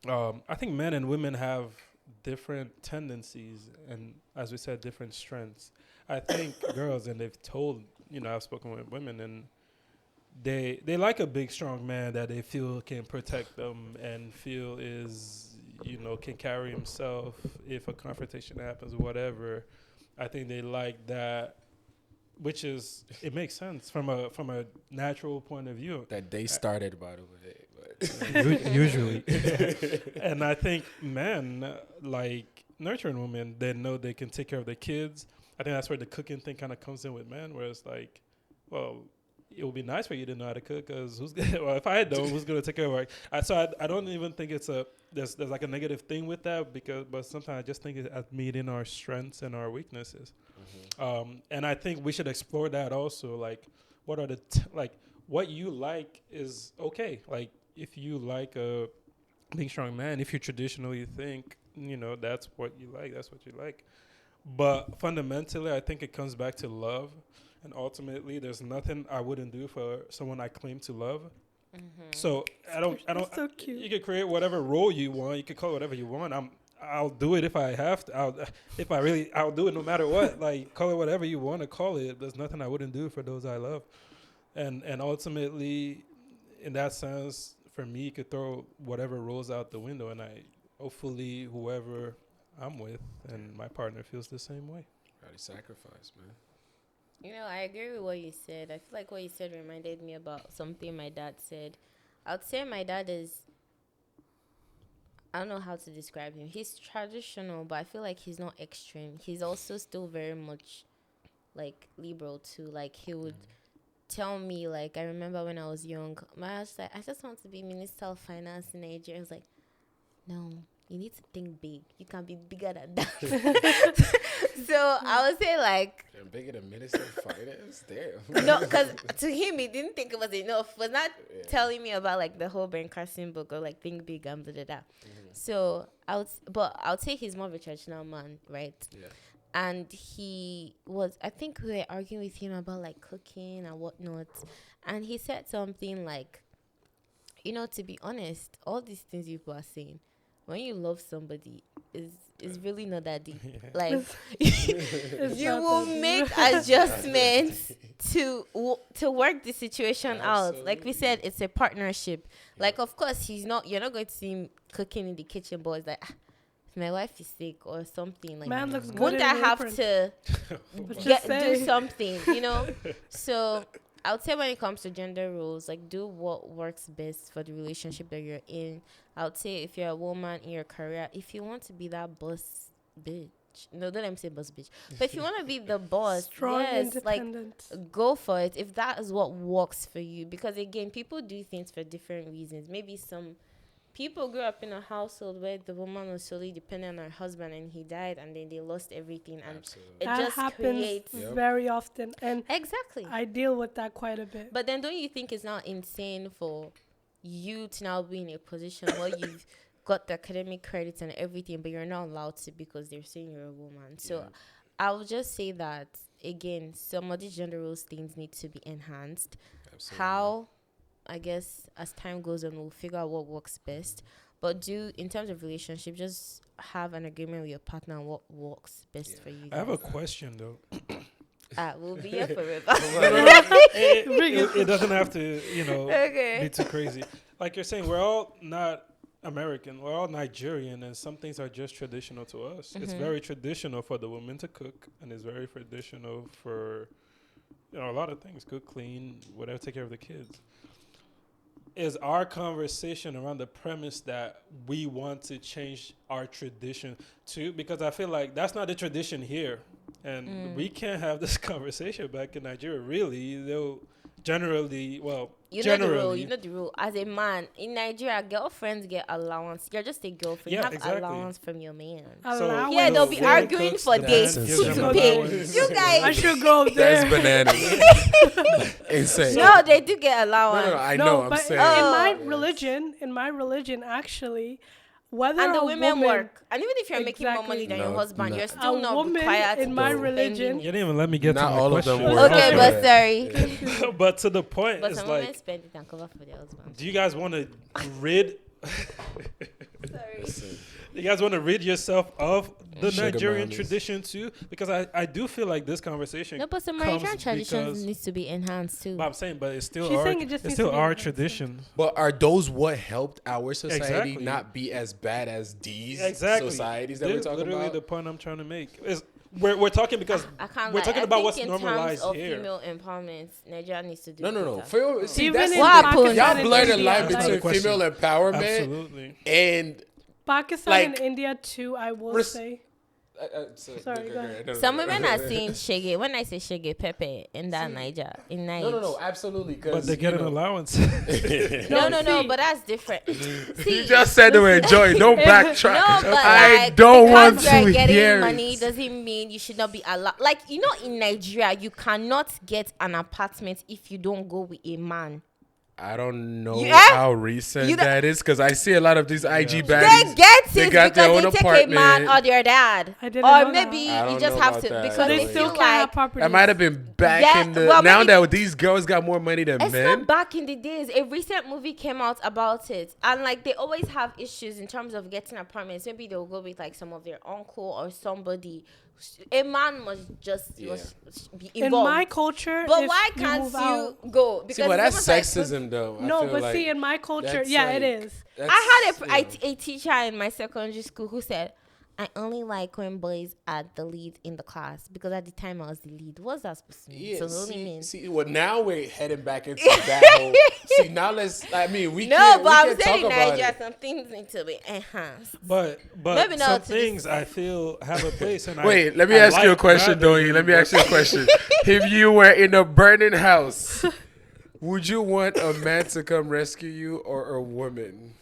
I think men and women have different tendencies and, as we said, different strengths. I think girls, and they've told, I've spoken with women, and they like a big, strong man that they feel can protect them and feel is, can carry himself if a confrontation happens or whatever. I think they like that, which is, it makes sense from a natural point of view. That they started, by the way. Usually. And I think men like nurturing women. They know they can take care of their kids. I think that's where the cooking thing kind of comes in with men, where it's like, well, it would be nice for you to know how to cook, because if I don't, who's going to take care of it? I don't even think there's like a negative thing with that, but sometimes I just think it's at meeting our strengths and our weaknesses. Mm-hmm. And I think we should explore that also. Like, what are what you like is okay. Like, if you like a big, strong man, if you traditionally think, that's what you like, that's what you like. But fundamentally, I think it comes back to love. And ultimately, there's nothing I wouldn't do for someone I claim to love. Mm-hmm. So I don't. That's so cute. You can create whatever role you want. You can call it whatever you want. I'll do it if I have to. I'll do it no matter what. Like, call it whatever you want to call it. There's nothing I wouldn't do for those I love. And ultimately, in that sense, for me, you could throw whatever roles out the window, and hopefully whoever I'm with and my partner feels the same way. Gotta sacrifice, man. I agree with what you said. I feel like what you said reminded me about something my dad said. I would say my dad is, I don't know how to describe him. He's traditional, but I feel like he's not extreme. He's also still very much, like, liberal, too. Like, he would tell me, like, I remember when I was young, my dad was like, I just want to be Minister of Finance in Nigeria. I was like, no, you need to think big. You can be bigger than that. So I would say, like, I'm bigger than Minister of Finance? Damn. no, because to him, he didn't think it was enough. Was not telling me about, like, the whole Ben Carson book or, like, Think Big and blah, blah, blah. Mm-hmm. So I would say he's more of a traditional man, right? Yeah. And I think we were arguing with him about, like, cooking and whatnot. And he said something like, to be honest, all these things people are saying, when you love somebody, is really not that deep. Yeah. Like, you will make adjustments to work the situation out. Like we said, it's a partnership. Yeah. Like, of course, you're not going to see him cooking in the kitchen, but it's like, if my wife is sick or something, like, man looks good, won't I have to do something, So I would say when it comes to gender roles, like, do what works best for the relationship that you're in. I would say if you're a woman in your career, if you want to be that boss bitch, no, don't let me say boss bitch, but if you want to be the boss, strong, yes, independent, like, go for it if that is what works for you. Because again, people do things for different reasons. Maybe some people grew up in a household where the woman was solely dependent on her husband and he died, and then they lost everything, and it that just happens creates very often. And exactly, I deal with that quite a bit. But then don't you think it's now insane for you to now be in a position where you've got the academic credits and everything, but you're not allowed to because they're saying you're a woman? So I would just say that, again, some of these gender roles things need to be enhanced. Absolutely. How? I guess as time goes on, we'll figure out what works best. But in terms of relationship, just have an agreement with your partner on what works best for you guys. I have a question, though. We'll be here forever. It doesn't have to, be too crazy. Like you're saying, we're all not American. We're all Nigerian, and some things are just traditional to us. Mm-hmm. It's very traditional for the women to cook, and it's very traditional for, a lot of things. Cook, clean, whatever, take care of the kids. Is our conversation around the premise that we want to change our tradition too? Because I feel like that's not the tradition here. And we can't have this conversation back in Nigeria, really. They'll generally, well, You know the rule. generally, You know the rule. As a man in Nigeria, girlfriends get allowance. You're just a girlfriend. Yeah, you have exactly. allowance from your man. So Allowance. Yeah, they'll be woman arguing cooks, for the days. man That's gives them to pay. allowance. You guys. I should go up there. That's bananas. Insane. No, they do get No, allowance. I No, know. I'm but saying. in my religion, actually, whether And the a women woman, work. And even if you're making more money than No, your husband, no. you're still A not woman required in to my be religion- spending You it. didn't even let me get Not to my all of them question. work. Okay, but sorry. Yeah. But to the point, But it's some women like, spend it and cover for their husband. do you guys want to rid? Sorry. Listen, You guys want to rid yourself of the Sugar Nigerian mamas. tradition too? Because I do feel like this conversation. No, but some comes Nigerian traditions because- needs to be enhanced too. But I'm saying, but it's still She's our, saying it just it's needs still to be our enhanced. tradition. but are those what helped our society Exactly. not be as bad as these Exactly. societies that we're talking literally about? the point I'm trying to make. Is we're talking because I can't we're lie. talking I about think what's in normalized terms of here. female empowerment, Nigeria needs to do No. better. See, Even that's in What happened? y'all Pakistan blur and the line India, between Question. female empowerment Absolutely. and Pakistan Like- and India too, I will Res- say. Sorry, go ahead. No, Some women are seeing shege. When I say shege, pepe in that Niger, in Niger. No, absolutely. But they get an allowance. No, see. but that's different. See, You just said they were enjoying. Don't backtrack. no, but I like, don't because want you're to getting hear money it. doesn't mean you should not be allowed. Like, you know, in Nigeria, you cannot get an apartment if you don't go with a man. I don't know Yeah? how recent You don't- that is because I see a lot of these IG They baddies. get They it got their because own they take a man apartment. or their dad. I didn't Or know maybe that. I you don't just know have about to that. because So they they still feel can't have like property. That might have been back Yeah, in the well, now maybe- that these girls got more money than it's men. not back in the days. A recent movie came out about it, and like they always have issues in terms of getting apartments. Maybe they'll go with like some of their uncle or somebody. A man must just must be In involved. my culture, But if why you can't move out- you go? Because See, well, it's that's almost like- sexism, though. I No, feel but like see, in my culture, that's yeah, it like- is. that's, I had you know. a teacher in my secondary school who said, I only like when boys are the lead in the class because at the time I was the lead. What's that supposed to mean? Yeah, So it only means. see, well, now we're heading back into that whole. See, now let's. I mean, we No, can't. but we I'm can't saying in talk about Nigeria, it. some things need to be enhanced. But Maybe not some to this- things I feel have a place. And Wait, let me I ask you a like question, rather Doyi. than Let me ask you a question. If you were in a burning house, would you want a man to come rescue you or a woman?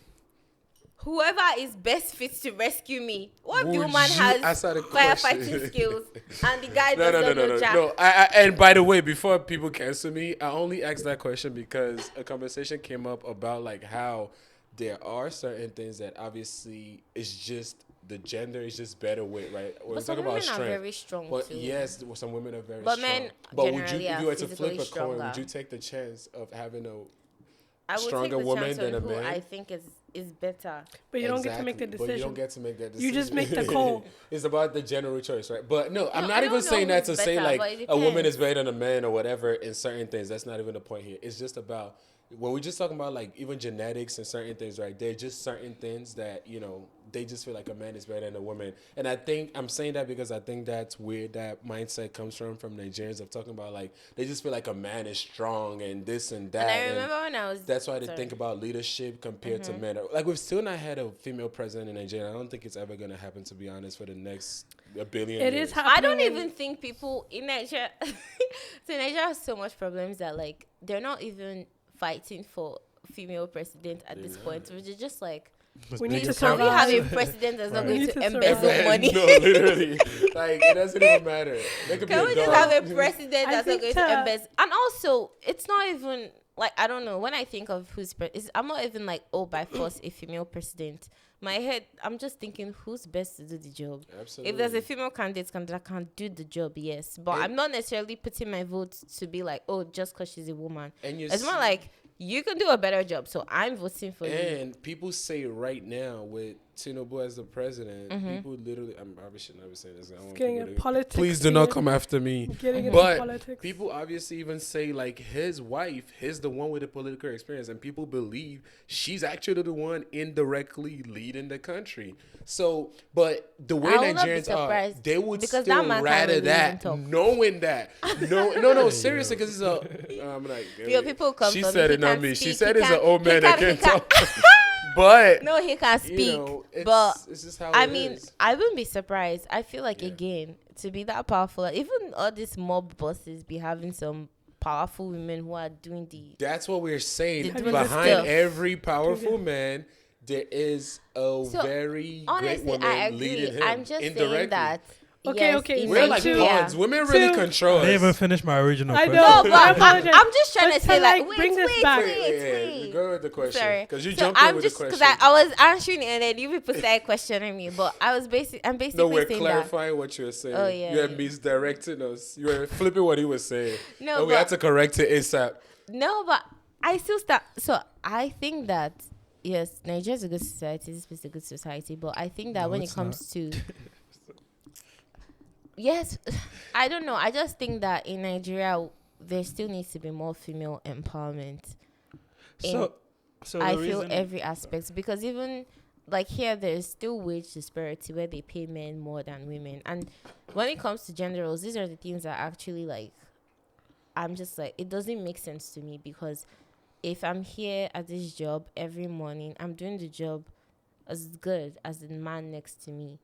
Whoever is best fit to rescue me. What if the Would woman you has answer the question? firefighting skills and the guy No, does not know jack? no. And by the way, before people cancel me, I only asked that question because a conversation came up about like how there are certain things that obviously is just the gender is just better with, right? We're But some talking about women are strength. very strong But too. yes, some women are very But strong. men But would you, generally if are you were to physically flip a coin, would stronger. you take the chance of having a I would stronger take the woman chance than on a who man? I think is better. But you don't get to make the Exactly, But you don't decision. get to make that decision. You just make the call. It's about the general choice, right? But no, I'm No, not I even don't know saying that to who's say better, like but it a woman depends. is better than a man or whatever in certain things. That's not even the point here. It's just about when we're just talking about like even genetics and certain things, right? They're just certain things that, you know, they just feel like a man is better than a woman. And I think I'm saying that because I think that's where that mindset comes from Nigerians of talking about like they just feel like a man is strong and this and that. And I remember when I was That's why they sorry. think about leadership compared to men. Like we've still not had a female president in Nigeria. I don't think it's ever gonna happen, to be honest, for the next a billion It years. is I happening. don't even think people in Nigeria so Nigeria has so much problems that like they're not even fighting for female president at this point, which is just like We need to can we survive. have a president that's not Right. going We to need to embezzle survive. money? No, literally. Like it doesn't even matter. They could Can be we a just dog. have a president I that's not think going to to- embezzle? And also, it's not even like I don't know. When I think of I'm not even like by force a female president. My head, I'm just thinking who's best to do the job. Absolutely. If there's a female candidate that can do the job, yes. But I'm not necessarily putting my vote to be like, oh, just because she's a woman. And you It's more see- like you can do a better job, so I'm voting for you. And people say right now with Tinubu as the president, people literally. I'm obviously never saying this. I don't want Getting people in to- politics. Please do not here. come after me. Getting into But politics. people obviously even say like his wife, he's the one with the political experience, and people believe she's actually the one indirectly leading the country. So, but the way I will not be Nigerians are, surprised they would because still that man can't rather really that, even talk. knowing that. No, seriously, because it's a. I'm like, Yo, people come she for me. said He it, not can't me. She speak. said He it's an can't- old he man that can't- can't he talk. But No, he can speak. you know, but it's just how I it mean, is. I wouldn't be surprised. I feel like Yeah. again to be that powerful, like, even all these mob bosses be having some powerful women who are doing the. That's what we're saying. They're doing Behind stuff. every powerful man, there is a So, very great Honestly, woman I agree. leading him. I'm just indirectly. saying that. Okay, yes, okay, in We're like Two. Nigeria- pawns. Women really Two. control I didn't even us. finish my original I question. know. No, but I I'm apologize. just trying But to say, to, like, bring wait, this back. wait. Go with the question. Sorry. Because you So jumped in I'm with just the because question. I was answering it and then you people started questioning me, but I'm basically No, we're saying clarifying what you were saying. Oh, yeah, You were yeah. misdirecting us. You were flipping what he was saying. No, and we had but- to correct it ASAP. that. No, but I still start. So I think that yes, Nigeria is a good society. This is a good society, but I think that No, when it it's comes to yes, I don't know. I just think that in Nigeria there still needs to be more female empowerment. So the I feel reason- every aspect because even like here there's still wage disparity where they pay men more than women, and when it comes to gender roles, these are the things that actually like I'm just like it doesn't make sense to me because if I'm here at this job every morning, I'm doing the job as good as the man next to me.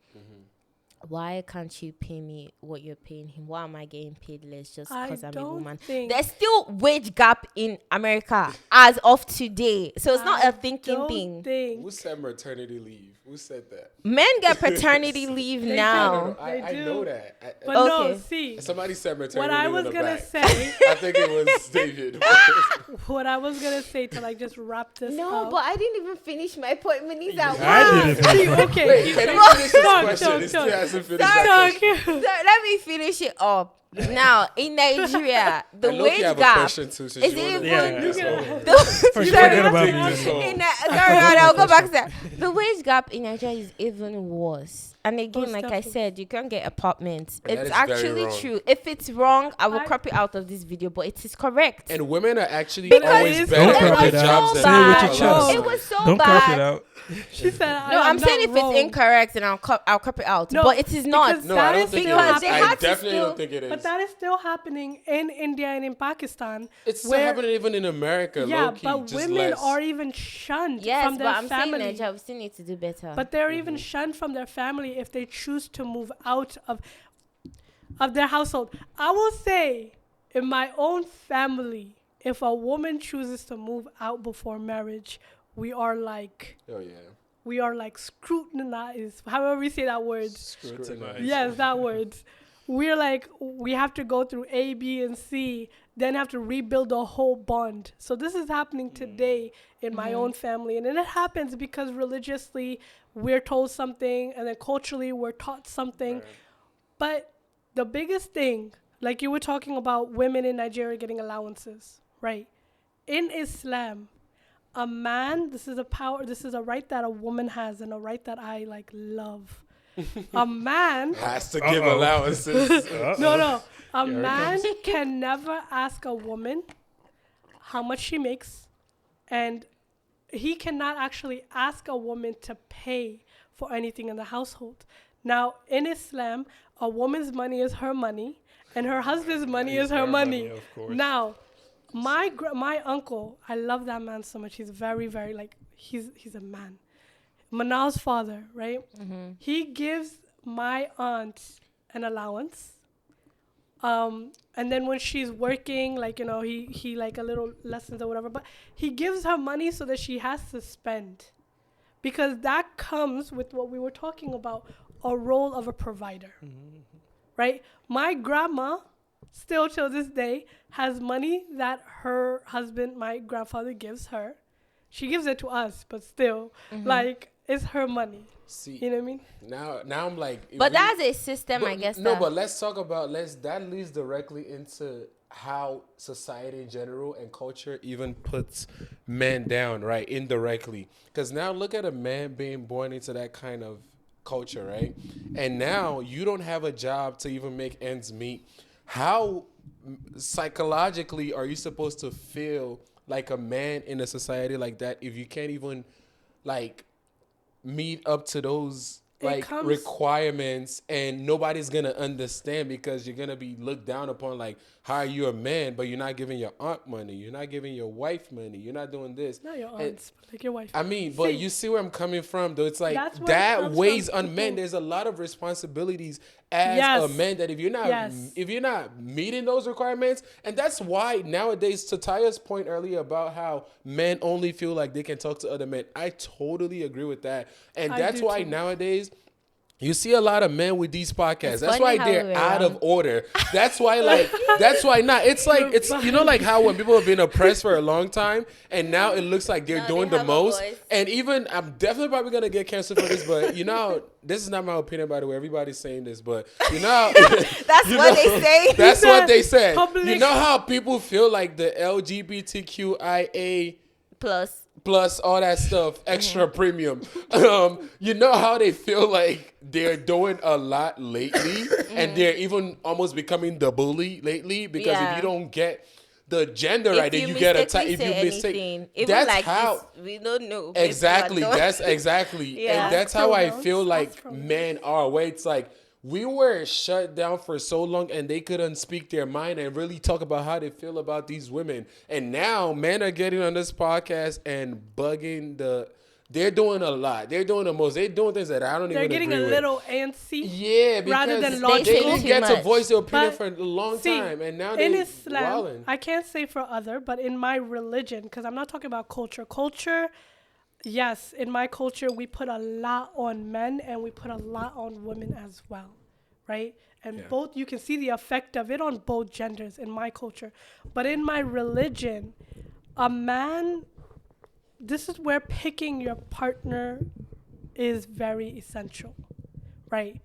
Why can't you pay me what you're paying him? Why am I getting paid less just I because I'm a don't woman? think. There's still wage gap in America as of today. So it's not I a thinking don't thing. think. Who said maternity leave? Who said that? Men get paternity leave They now. do. I They know do. that. But no, Okay. see, Somebody said maternity what I leave was in the gonna back. say, I think it was David. what I was gonna say to like just wrap this No, up. but I didn't even finish my point. Manisa, I didn't See, finish. okay, Wait, keep can going. you finish this Talk, question? talk, It still talk. hasn't finished Sorry. that question. So let me finish it up. Now, in Nigeria, the I know wage you have a gap. question too, so Is you it wanna Yeah. take this You over. can- Forget about Take me. this over. I'll go back to that. The wage gap in Nigeria is even worse. And again, Most like I definitely. said, you can't get apartments. And that It's is very actually wrong. true. If it's wrong, I will I- crop it out of this video, but it is correct. And women are actually Because always it's- better Don't at crop their it out. jobs so than Say it with bad. your a lot of chest. It times. was so Don't bad. crop it out. She said, No, I'm saying if wrong. it's incorrect, and I'll crop it out. No, but it is not. because No, That I don't is think it still is. they I had to definitely still- don't think it is. But that is still happening in India and in Pakistan. It's still where- happening even in America, Yeah, low key, but just women less. are even shunned Yes, from but their I'm saying family. Nigeria, we still need to do better. But they're even shunned from their family if they choose to move out of their household. I will say, in my own family, if a woman chooses to move out before marriage, we are like Oh yeah. scrutinized. However we say that word. Scrutinized. Yes, that word. We're like, we have to go through A, B, and C, then have to rebuild a whole bond. So this is happening today in my own family. And then it happens because religiously we're told something and then culturally we're taught something. Right. But the biggest thing, like you were talking about women in Nigeria getting allowances, right? In Islam, a man, this is a right that a woman has and a right that I like love. A man Has to give Uh-oh. allowances. no. A Here it man can never ask a woman how much she makes, and he cannot actually ask a woman to pay for anything in the household. Now, in Islam, a woman's money is her money, and her husband's money is her money. Of course. Now, my uncle, I love that man so much. He's very, very like he's a man. Manal's father, right? He gives my aunt an allowance. And then when she's working, like, you know, he like a little lessons or whatever, but he gives her money so that she has to spend. Because that comes with what we were talking about, a role of a provider. Right? My grandma, still till this day, has money that her husband, my grandfather, gives her. She gives it to us, but still, like, it's her money. See, You know what I mean? now I'm like. if But we- that's a system, I guess. No, that- but let's talk about that leads directly into how society in general and culture even puts men down, right? Indirectly. Because now look at a man being born into that kind of culture, right? And now you don't have a job to even make ends meet. How psychologically are you supposed to feel like a man in a society like that if you can't even like meet up to those like comes- requirements, and nobody's gonna understand because you're gonna be looked down upon like, how are you a man but you're not giving your aunt money, you're not giving your wife money, you're not doing this. Not your And- aunts, but like your wife. I mean, but See, you see where I'm coming from, though. It's like that's where it that comes weighs from on men. people- There's a lot of responsibilities as a man, that Yes. if you're not meeting those requirements, and that's why nowadays, to Taya's point earlier about how men only feel like they can talk to other men, I totally agree with that, and I that's do why too. nowadays you see a lot of men with these podcasts. It's That's funny why how they're we're out wrong. of order. That's why not. It's like, it's, you know, like how when people have been oppressed for a long time and now it looks like they're Now doing they the have a most. voice. And even, I'm definitely probably going to get canceled for this, but you know, this is not my opinion, by the way. Everybody's saying this, but you know, That's what they say. that's what they said. Public. You know how people feel like the LGBTQIA plus all that stuff, extra premium. You know how they feel like they're doing a lot lately, and they're even almost becoming the bully lately because if Yeah. you don't get the gender right, then you get attacked. If you mistake, even that's like how. this, we don't know. Exactly. Maybe That's exactly. Yeah. And that's how I Pronouns. feel like That's pronouns. men are. Where it's like we were shut down for so long and they couldn't speak their mind and really talk about how they feel about these women. And now men are getting on this podcast and bugging they're doing a lot. They're doing the most. They're doing things that I don't They're even getting agree a with. little antsy. Yeah, because rather than they logical. didn't get Too to much. voice their opinion But for a long see, time, and now in they're Islam, wilding. I can't say for other, but in my religion, because I'm not talking about culture. Culture, yes, in my culture, we put a lot on men and we put a lot on women as well, right? And Yeah. both, you can see the effect of it on both genders in my culture. But in my religion, a man, this is where picking your partner is very essential, right?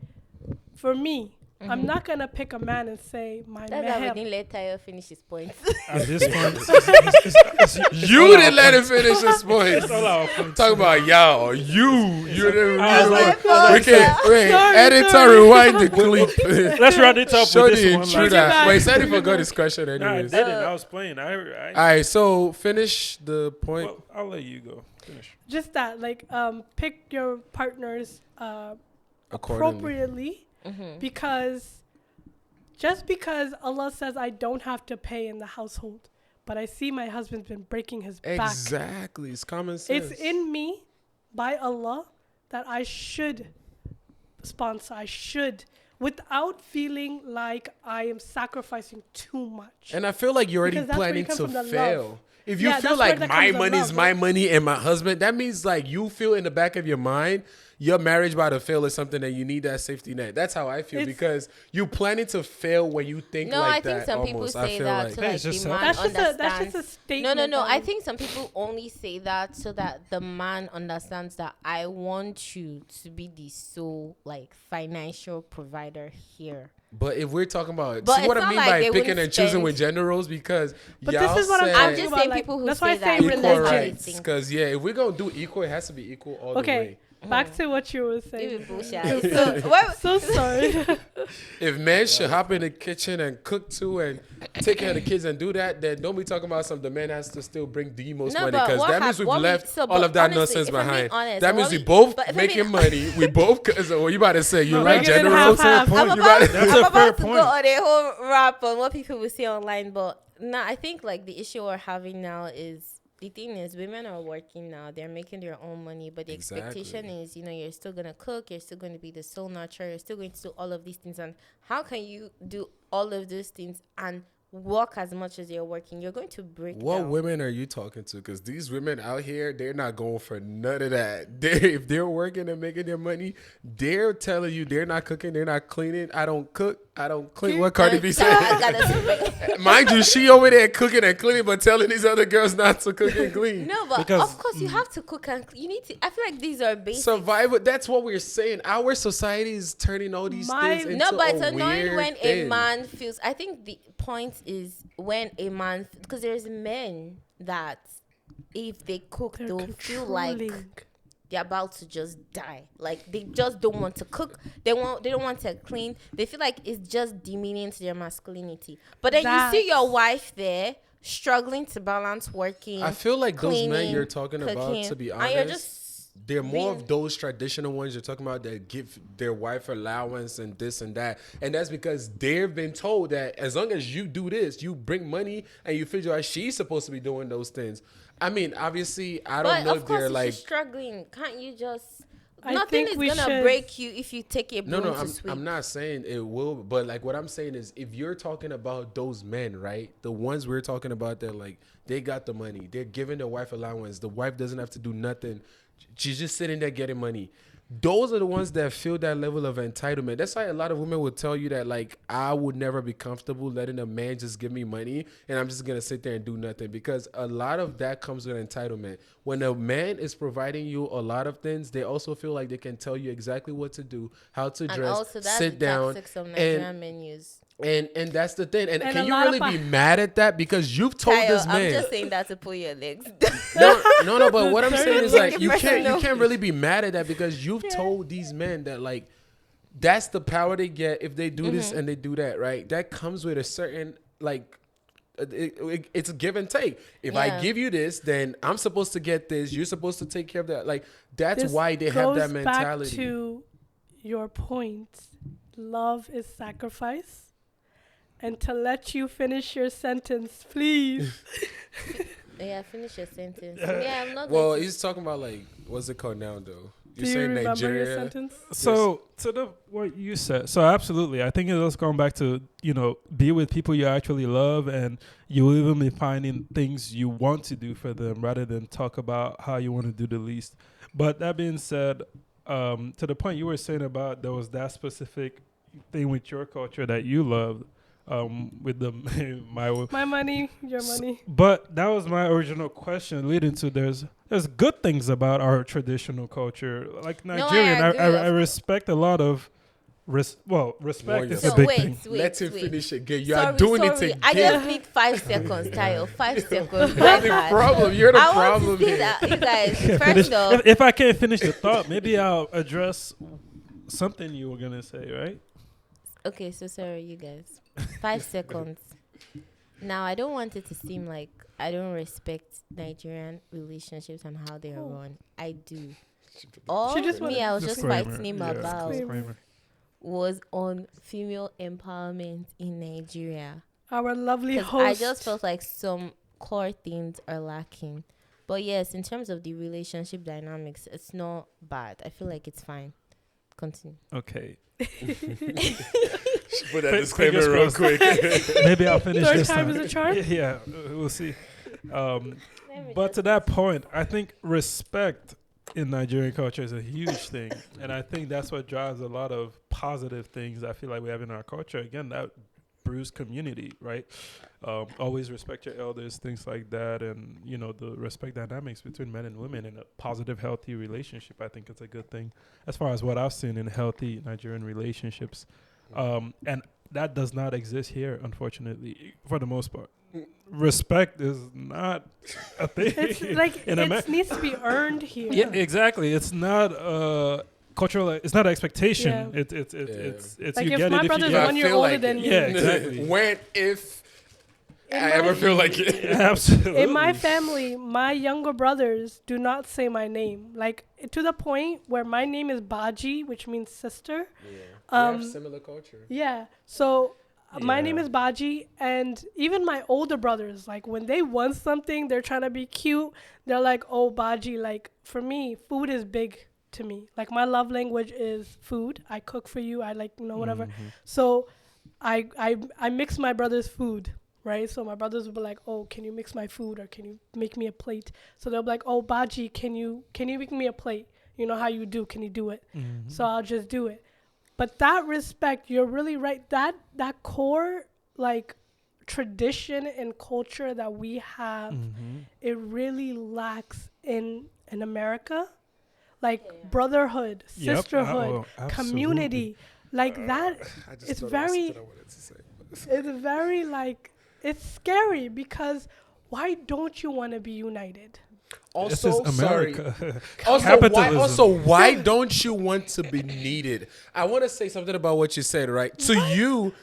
For me, I'm not gonna pick a man and say my That's why we man. didn't let Tayo finish his points. At this point, You didn't let him finish his point. it's all our points. Talk about y'all. You didn't. I was like, We can wait. Sorry, Editor, sorry. rewind the clip. let's wrap it up Show with the this one. intruder. back. Wait, said he forgot his question No, I anyways. didn't. I was playing. All right, so finish the point. Well, I'll let you go. Finish. Just that, like, pick your partners Accordingly. appropriately, because just because Allah says I don't have to pay in the household, but I see my husband's been breaking his back. Exactly. It's common sense. It's in me by Allah that I should sponsor. I should, without feeling like I am sacrificing too much. And I feel like you're already Because that's where planning you come to from the fail. love. If you Yeah, feel that's where like that my comes the money is love, my right? money and my husband, that means like you feel in the back of your mind your marriage about to fail is something that you need that safety net. That's how I feel It's- because you planning to fail when you think No, like I think that. some people Almost, I say feel that like. to Hey, like it's just the man that's just understands. a statement. No. I that- think some people only say that so that the man understands that I want you to be the sole like financial provider here. But if we're talking about, But see what it's I not mean like by they picking wouldn't and choosing spend- with gender roles because But y'all this is what I'm said I'm talking just about, saying like, people who that's why I say that. say equal religion. rights. Think- Because yeah, if we're gonna do equal, it has to be equal all the Okay, way. back to what you were This saying. is bullshit. So, what, So sorry. If men should hop in the kitchen and cook too and take care of the kids and do that, then don't be talking about the man has to still bring the most No, money but because what that means hap- we've what we- left so, all but of that honestly, nonsense if I'm being behind. honest, That what means we- we both but if I'm making being- money. We both. So what you about to say? You No, like make it gender half, roles? half. You I'm about about, to- That's I'm a fair about to point. go on a whole rap on what people will say online, but nah, I think like the issue we're having now is the thing is women are working now, they're making their own money, but the expectation Exactly. is, you know, you're still gonna cook, you're still going to be the soul nurturer, you're still going to do all of these things. And how can you do all of those things and work as much as you're working? You're going to break What down. women are you talking to? Because these women out here, they're not going for none of that. If they're working and making their money, they're telling you they're not cooking, they're not cleaning. I don't cook, I don't clean. What Cardi B I said? gotta say- Mind you, she over there cooking and cleaning, but telling these other girls not to cook and clean. No, but Because- of course you have to cook and you need to. I feel like these are basic. Survival. That's what we're saying. Our society is turning all these My- things into No, but it's a annoying weird when thing. a man feels. I think the point is when a man, because there's men that if they cook, They're they'll feel like controlling. they're about to just die. Like they just don't want to cook. They don't want to clean. They feel like it's just demeaning to their masculinity. But then you see your wife there struggling to balance working. I feel like those men cleaning, you're talking about, cooking, to be and you're honest, just they're more being- of those traditional ones you're talking about that give their wife allowance and this and that. And that's because they've been told that as long as you do this, you bring money and you figure out she's supposed to be doing those things. I mean, obviously, I don't But know of if course, they're if like. she's struggling, can't you just I Nothing think is we gonna should break you if you take a No, broom no, to sweep. I'm not saying it will, but like what I'm saying is if you're talking about those men, right? The ones we're talking about that like they got the money, they're giving their wife allowance, the wife doesn't have to do nothing. She's just sitting there getting money. Those are the ones that feel that level of entitlement. That's why a lot of women will tell you that like I would never be comfortable letting a man just give me money and I'm just gonna sit there and do nothing, because a lot of that comes with entitlement. When a man is providing you a lot of things, they also feel like they can tell you exactly what to do, how to And dress, also, that's sit the down, toxic some and Nigerian menus. and that's the thing. And And can a you lot really of be mad at that because you've told Tayo, this I'm man? just saying that to pull your legs. No. But what I'm saying is Take like it you personal. can't really be mad at that because you've told these men that like that's the power they get if they do this and they do that, right? That comes with a certain like it's a give and take. If I Yeah. give you this, then I'm supposed to get this. You're supposed to take care of that. Like that's this why they have that goes mentality. back to your point. Love is sacrifice. And to let you finish your sentence, please. Yeah, finish your sentence. Yeah, I'm not. Well, going to, he's talking about like what's it called now though? Do you remember your sentence? So to the what you said, so absolutely, I think it's going back to be with people you actually love, and you will even be finding things you want to do for them rather than talk about how you want to do the least. But that being said, to the point you were saying about there was that specific thing with your culture that you loved, with the My money, your money. But that was my original question, leading to there's good things about our traditional culture. Like No, I Nigerian, agree, I of respect a lot of respect Warrior. is a so big wait, thing. wait, Let him wait. finish again. You Sorry, are doing it sorry. again. I just need 5 seconds, Tayo. 5 seconds. You're the problem. You're the I problem want to say here. that, you guys. Finish- First off, if I can't finish the thought, maybe I'll address something you were gonna say, right? okay, so sorry, you guys. 5 seconds. Now, I don't want it to seem like I don't respect Nigerian relationships and how they're run. I do. All She just me, wanted I was just Disclaimer, fighting him yeah, about disclaimer. was on female empowerment in Nigeria. Our lovely 'Cause host. I just felt like some core things are lacking. But yes, in terms of the relationship dynamics, it's not bad. I feel like it's fine. Continue. Okay, Put that Fingers disclaimer real crossed. quick. maybe I'll finish Third this time time. is a charm? Yeah, we'll see. But to that point, I think respect in Nigerian culture is a huge thing, and I think that's what drives a lot of positive things I feel like we have in our culture. Again, that brews community, right? Always respect your elders, things like that, and the respect dynamics between men and women in a positive, healthy relationship. I think it's a good thing as far as what I've seen in healthy Nigerian relationships, and that does not exist here, unfortunately, for the most part. Respect is not a thing. It's like in it needs to be earned here. Yeah, exactly. It's not cultural. It's not an expectation. Yeah. Yeah. It's Like you if get my it if brother's you get 1 it. year feel older like than it. me. Yeah, exactly. When if In I my- ever feel like it. Absolutely. In my family, my younger brothers do not say my name. Like to the point where my name is Baji, which means sister. We have similar culture. Yeah. So my name Yeah. is Baji, and even my older brothers, like when they want something, they're trying to be cute. They're like, "Oh, Baji." Like for me, food is big to me. Like my love language is food. I cook for you. I like whatever. So I mix my brother's food. Right, so my brothers will be like, "Oh, can you mix my food, or can you make me a plate?" So they'll be like, "Oh, Baji, can you make me a plate? You know how you do? Can you do it?" So I'll just do it. But that respect, you're really right. That core like tradition and culture that we have, it really lacks in America. Like brotherhood, Yep. sisterhood, community, like that. I just It's thought very- I wanted to say. It's very like it's scary because why don't you want to be united? This Also, is sorry. America. Also, why don't you want to be needed? I want to say something about what you said, right? To you.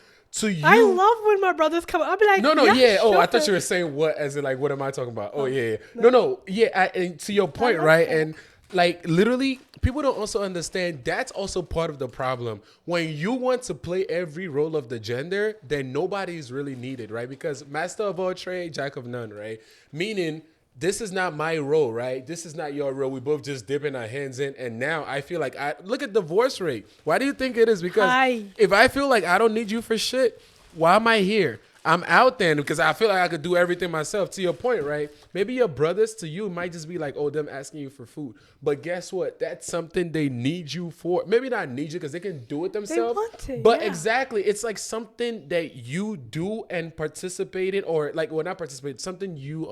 I love when my brothers come. I'll be like, No, yeah. Oh, I sure. thought you were saying what, as in like, what am I talking about? Oh, yeah. No. Yeah, and to your point, like right? that. And like, literally, people don't also understand that's also part of the problem. When you want to play every role of the gender, then nobody is really needed, right? Because master of all trade, jack of none, right? Meaning this is not my role, right? This is not your role. We both just dipping our hands in. And now I feel like look at divorce rate. Why do you think it is? Because if I feel like I don't need you for shit, why am I here? I'm out then because I feel like I could do everything myself. To your point, right? Maybe your brothers to you might just be like, oh, them asking you for food. But guess what? That's something they need you for. Maybe not need you because they can do it themselves. They want it, but yeah. exactly, it's like something that you do and participate in, or like, well, not participate, something you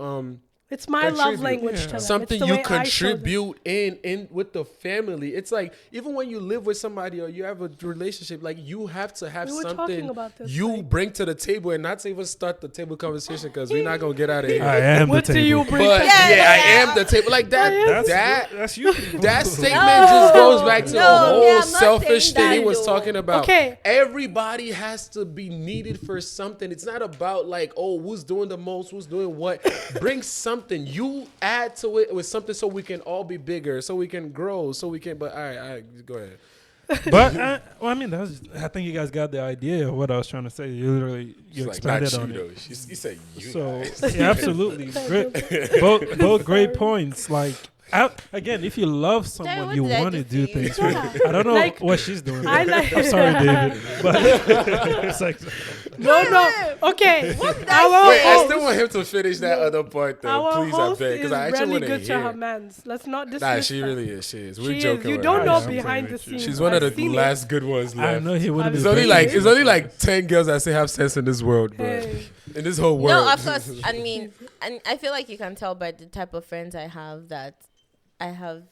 It's my love contribute. language to them. Something It's the you way I show them. contribute in with the family. It's like even when you live with somebody or you have a relationship, like you have to have We were talking something about this, you like- bring to the table, and not to even start the table conversation because we're not gonna get out of here. I am What the do table. you bring? But to yeah, Yeah, I yeah. am the table. Like that. That's you. That statement just goes back to No, a yeah, whole I'm not selfish saying thing that, he was though. talking about. Okay. Everybody has to be needed for something. It's not about like, oh, who's doing the most, who's doing what. Bring something. You add to it with something so we can all be bigger, so we can grow, so we can. But all right, go ahead. But well, I mean, I think you guys got the idea of what I was trying to say. You literally She's like, expanded not on you it. though. He said you. So guys. yeah, absolutely, great. Both great points. Like again, if you love someone, what you did I want to do do to you? things. For I don't know Like, what she's doing. I but like- I'm sorry, David, but it's like No. Okay. Wait, Our Wait, I host- still want him to finish that other part though. Our Please, I host beg, because is I actually really want to good to her hear. mans. Let's not dismiss Nah, she that. really is. She is. We're She joking. is. You with don't her. know I'm behind playing the with you. scenes. She's one of I've the seen it. last good ones I left. know he wouldn't be. It's only breaking like it. it's only like 10 girls that say have sense in this world, but Hey. in this whole world. No, of course. I mean, and I feel like you can tell by the type of friends I have that I have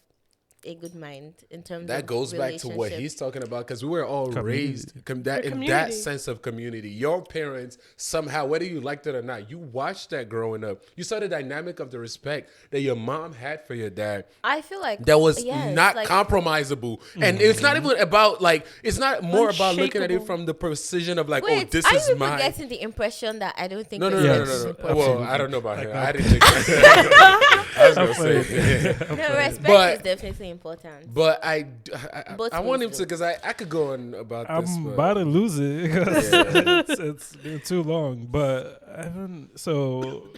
a good mind in terms that of goes back to what relationships. he's talking about because we were all Community. raised in The that community. sense of community. Your parents somehow, whether you liked it or not, you watched that growing up. You saw the dynamic of the respect that your mom had for your dad. I feel like That was yes, not like, compromisable, and it's not even about like it's not more about looking at it Unshakable. from the precision of like, Wait, oh, this are is you people mine. getting the impression that I don't think No, no, respect no, no, is no, no. important? Well, Absolutely. I don't know about Like him. that. I didn't think that. I was gonna say, No, respect But- is definitely important. but I Both want him ways, to because I could go on about this. I'm but- about to lose it because Yeah. it's been too long. But I haven't. So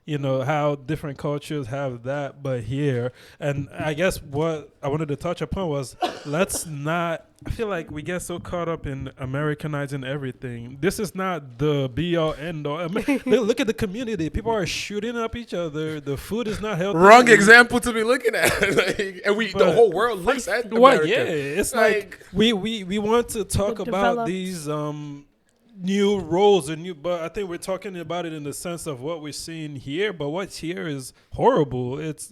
you know how different cultures have that, but here, and I guess what I wanted to touch upon was let's not. I feel like we get so caught up in Americanizing everything. This is not the be all end all. I mean, look at the community. People are shooting up each other. The food is not healthy. Wrong example to be looking at, like, and the But- whole world looks at America. Well, yeah, it's like Like- we want to talk The about developed- these new roles and new, but I think we're talking about it in the sense of what we're seeing here. But what's here is horrible. It's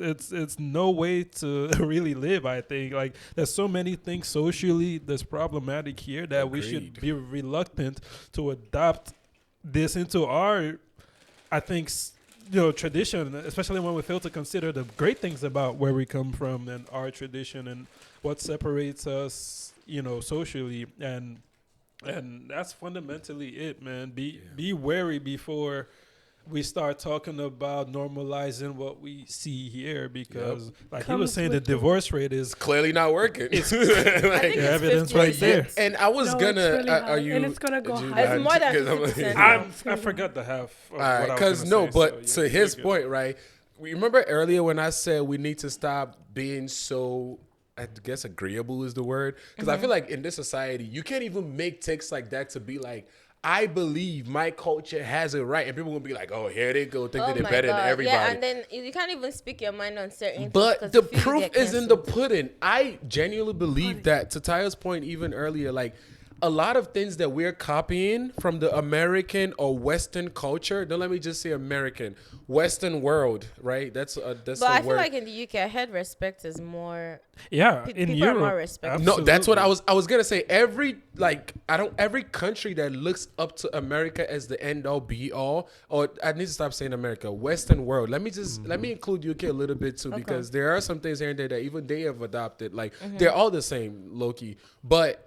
no way to really live. I think like there's so many things socially that's problematic here that we should Agreed. be reluctant to adopt this into our, I think. Tradition, especially when we fail to consider the great things about where we come from and our tradition and what separates us, socially, and that's fundamentally it, man. Be wary before we start talking about normalizing what we see here, because like he was Comes saying, the with the- divorce rate is Clearly not working. I think Like, it's evidence 50. right there. and I was No, it's gonna. really Are high, you? and it's gonna go do you high. It's not- more than 'cause 50%. I'm- I forgot the half. Of All right, what I was because gonna no, say, but so, to yeah, his you're good. point, right? We remember earlier when I said we need to stop being so, I guess agreeable is the word, because I feel like in this society you can't even make takes like that to be like, I believe my culture has it right, and people will be like, oh, here they go, think that they're my better than God. everybody. Yeah, and then you can't even speak your mind on certain things. But 'cause the if you proof get is in the canceled. pudding. I genuinely believe that, to Taya's point even earlier, like a lot of things that we're copying from the American or Western culture. Don't let me just say American, Western world, right? That's But a I feel word. like in the UK, I heard respect is more. Yeah, Pe- in people are more Europe, respectful. No, that's what absolutely. I was gonna say. Every country that looks up to America as the end all be all, or I need to stop saying America, Western world. Let me include UK a little bit too, because there are some things here and there that even they have adopted. Like they're all the same, Loki. But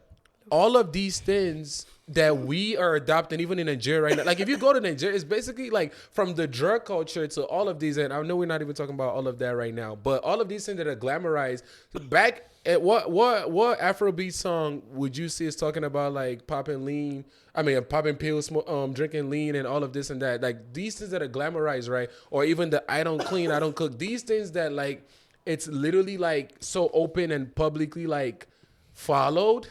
all of these things that we are adopting, even in Nigeria right now. Like, if you go to Nigeria, it's basically like from the drug culture to all of these. And I know we're not even talking about all of that right now, but all of these things that are glamorized. Back at what Afrobeat song would you see is talking about like popping lean? I mean, popping pills, drinking lean, and all of this and that. Like these things that are glamorized, right? Or even the I don't clean, I don't cook. These things that like it's literally like so open and publicly like followed.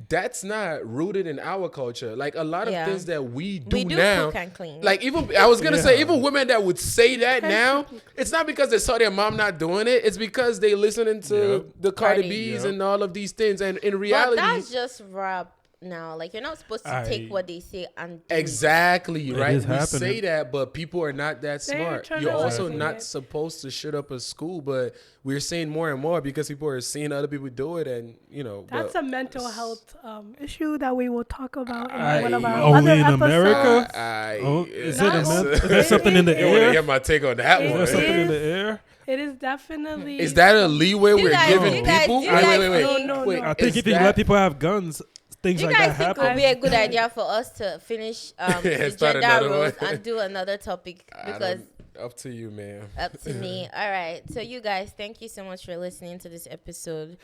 That's not rooted in our culture. Like a lot of things that we do now, cook and clean. like even I was gonna say even women that would say that now, it's not because they saw their mom not doing it. It's because they listening to the Cardi B's and all of these things. And in reality, but that's just rap now. Like you're not supposed to take what they say and do exactly right. We happening. say that, but people are not that smart. You're also like not supposed to shut up a school, but we're seeing more and more because people are seeing other people do it, and you know that's a mental health issue that we will talk about in one of Are our we other in episodes. America? Is there something in the You want to air? hear my take on that It one? Is there something in is- the air? It is definitely. Is that a leeway we're giving people? No. Wait, I think is if you that- let people have guns, things you like guys that think it happen. would be a good idea for us to finish the Start gender another roles one. and do another topic because up to you, man. up to me. All right. So you guys, thank you so much for listening to this episode.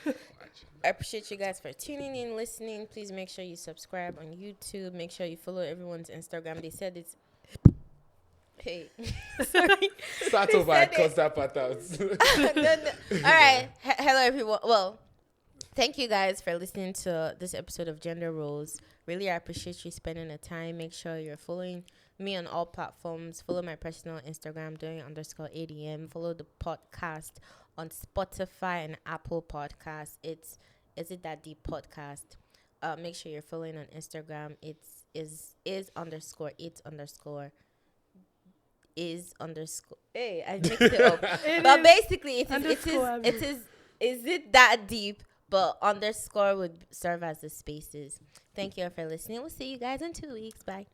I appreciate you guys for tuning in, listening. Please make sure you subscribe on YouTube. Make sure you follow everyone's Instagram. They said it's hey. Sorry. Start over and cuss that part out. No. All right. Hello everyone. Well, thank you guys for listening to this episode of Gender Roles. Really, I appreciate you spending the time. Make sure you're following me on all platforms. Follow my personal Instagram, doing_ADM. Follow the podcast on Spotify and Apple Podcasts. It's Is It That Deep Podcast. Make sure you're following on Instagram. It's is underscore. Hey, I mixed it up. But basically, it is it that deep? But underscore would serve as the spaces. Thank you all for listening. We'll see you guys in 2 weeks. Bye.